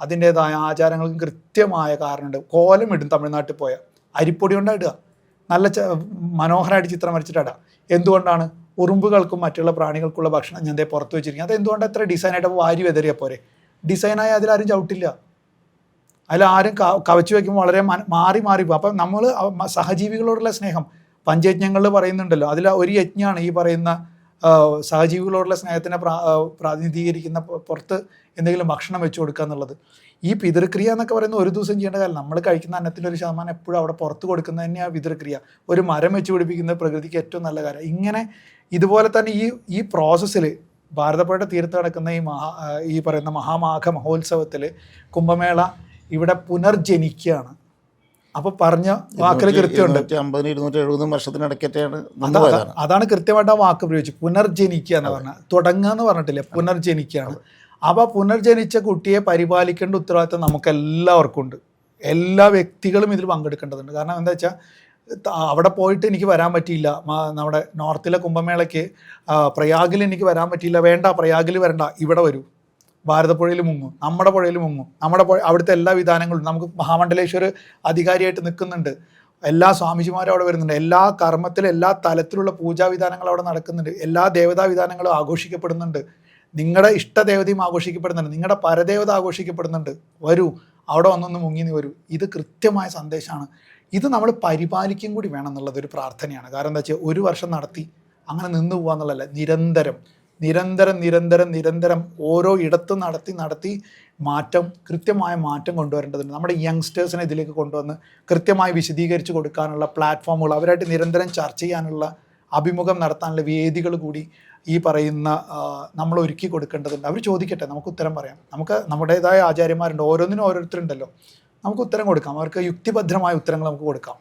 A: അതിൻ്റേതായ ആചാരങ്ങൾക്കും കൃത്യമായ കാരണമുണ്ട്. കോലം ഇടും, തമിഴ്നാട്ടിൽ പോയാൽ അരിപ്പൊടി കൊണ്ടാണ് ഇടുക, നല്ല മനോഹരമായിട്ട് ചിത്രം വരച്ചിട്ടാണ്. എന്തുകൊണ്ടാണ്? ഉറുമ്പുകൾക്കും മറ്റുള്ള പ്രാണികൾക്കുള്ള ഭക്ഷണം ഞാൻ പുറത്ത് വെച്ചിരിക്കുന്നത്. അത് എന്തുകൊണ്ട് എത്ര ഡിസൈനായിട്ട് വാരി വെതറിയാൽ പോരെ? ഡിസൈനായി അതിലാരും ചവിട്ടില്ല, അതിലാരും കവച്ചു വയ്ക്കുമ്പോൾ വളരെ മാറി പോകും. അപ്പം നമ്മൾ സഹജീവികളോടുള്ള സ്നേഹം പഞ്ചയജ്ഞങ്ങളിൽ പറയുന്നുണ്ടല്ലോ, അതിൽ ഒരു യജ്ഞമാണ് ഈ പറയുന്ന സഹജീവികളോടുള്ള സ്നേഹത്തിനെ പ്രാതിനിധീകരിക്കുന്ന പുറത്ത് എന്തെങ്കിലും ഭക്ഷണം വെച്ച് കൊടുക്കുക എന്നുള്ളത്. ഈ പിതൃക്രിയ എന്നൊക്കെ പറയുന്നത് ഒരു ദിവസം ചെയ്യേണ്ട കാര്യം. നമ്മൾ കഴിക്കുന്ന അന്നത്തിൻ്റെ ഒരു ശതമാനം എപ്പോഴും അവിടെ പുറത്ത് കൊടുക്കുന്നത് തന്നെയാണ് പിതൃക്രിയ. ഒരു മരം വെച്ച് പിടിപ്പിക്കുന്നത് പ്രകൃതിക്ക് ഏറ്റവും നല്ല കാര്യം. ഇങ്ങനെ ഇതുപോലെ തന്നെ ഈ പ്രോസസ്സിൽ ഭാരതപ്പുഴയുടെ തീരത്ത് നടക്കുന്ന ഈ പറയുന്ന മഹാമാഘ മഹോത്സവത്തിൽ കുംഭമേള ഇവിടെ പുനർജനിക്കുകയാണ്. അപ്പോൾ പറഞ്ഞ വാക്കിൽ കൃത്യമുണ്ട്.
B: 250-270 വർഷത്തിനിടയ്ക്കറ്റാണ്
A: അതാ- അതാണ് കൃത്യമായിട്ട് ആ വാക്ക് പ്രയോഗിച്ചു, പുനർജനിക്കുക എന്ന് പറഞ്ഞാൽ. തുടങ്ങുക എന്ന് പറഞ്ഞിട്ടില്ല, പുനർജനിക്കുകയാണ്. അപ്പോൾ പുനർജനിച്ച കുട്ടിയെ പരിപാലിക്കേണ്ട ഉത്തരവാദിത്തം നമുക്ക് എല്ലാവർക്കും ഉണ്ട്. എല്ലാ വ്യക്തികളും ഇതിൽ പങ്കെടുക്കേണ്ടതുണ്ട്. കാരണം എന്താ വെച്ചാൽ അവിടെ പോയിട്ട് എനിക്ക് വരാൻ പറ്റിയില്ല, നമ്മുടെ നോർത്തിലെ കുംഭമേളയ്ക്ക് പ്രയാഗിൽ എനിക്ക് വരാൻ പറ്റിയില്ല, വേണ്ട പ്രയാഗിൽ വരണ്ട, ഇവിടെ വരൂ, ഭാരതപ്പുഴയിൽ മുങ്ങും, നമ്മുടെ പുഴയിൽ മുങ്ങും, നമ്മുടെ അവിടുത്തെ എല്ലാ വിധാനങ്ങളും. നമുക്ക് മഹാമണ്ഡലേശ്വർ അധികാരിയായിട്ട് നിൽക്കുന്നുണ്ട്, എല്ലാ സ്വാമിജിമാരും അവിടെ വരുന്നുണ്ട്, എല്ലാ കർമ്മത്തിലും എല്ലാ തലത്തിലുള്ള പൂജാവിധാനങ്ങൾ അവിടെ നടക്കുന്നുണ്ട്, എല്ലാ ദേവതാ വിധാനങ്ങളും ആഘോഷിക്കപ്പെടുന്നുണ്ട്, നിങ്ങളുടെ ഇഷ്ടദേവതയും ആഘോഷിക്കപ്പെടുന്നുണ്ട്, നിങ്ങളുടെ പരദേവത ആഘോഷിക്കപ്പെടുന്നുണ്ട്. വരൂ, അവിടെ വന്നൊന്ന് മുങ്ങി വരൂ. ഇത് കൃത്യമായ സന്ദേശമാണ്. ഇത് നമ്മൾ പരിപാലിക്കും കൂടി വേണം എന്നുള്ളതൊരു പ്രാർത്ഥനയാണ്. കാരണം എന്താ വെച്ചാൽ ഒരു വർഷം നടത്തി അങ്ങനെ നിന്ന് പോകുക എന്നുള്ളതല്ല, നിരന്തരം നിരന്തരം നിരന്തരം നിരന്തരം ഓരോ ഇടത്തും നടത്തി മാറ്റം, കൃത്യമായ മാറ്റം കൊണ്ടുവരേണ്ടതുണ്ട്. നമ്മുടെ യങ്സ്റ്റേഴ്സിനെ ഇതിലേക്ക് കൊണ്ടുവന്ന് കൃത്യമായി വിശദീകരിച്ച് കൊടുക്കാനുള്ള പ്ലാറ്റ്ഫോമുകൾ, അവരായിട്ട് നിരന്തരം ചർച്ച ചെയ്യാനുള്ള, അഭിമുഖം നടത്താനുള്ള വേദികൾ കൂടി ഈ പറയുന്ന നമ്മൾ ഒരുക്കി കൊടുക്കേണ്ടതുണ്ട്. അവർ ചോദിക്കട്ടെ, നമുക്ക് ഉത്തരം പറയാം. നമുക്ക് നമ്മുടേതായ ആചാര്യന്മാരുണ്ട്, ഓരോന്നിനും ഓരോരുത്തരുണ്ടല്ലോ, നമുക്ക് ഉത്തരം കൊടുക്കാം. അവർക്ക് യുക്തിഭദ്രമായ ഉത്തരങ്ങൾ നമുക്ക് കൊടുക്കാം.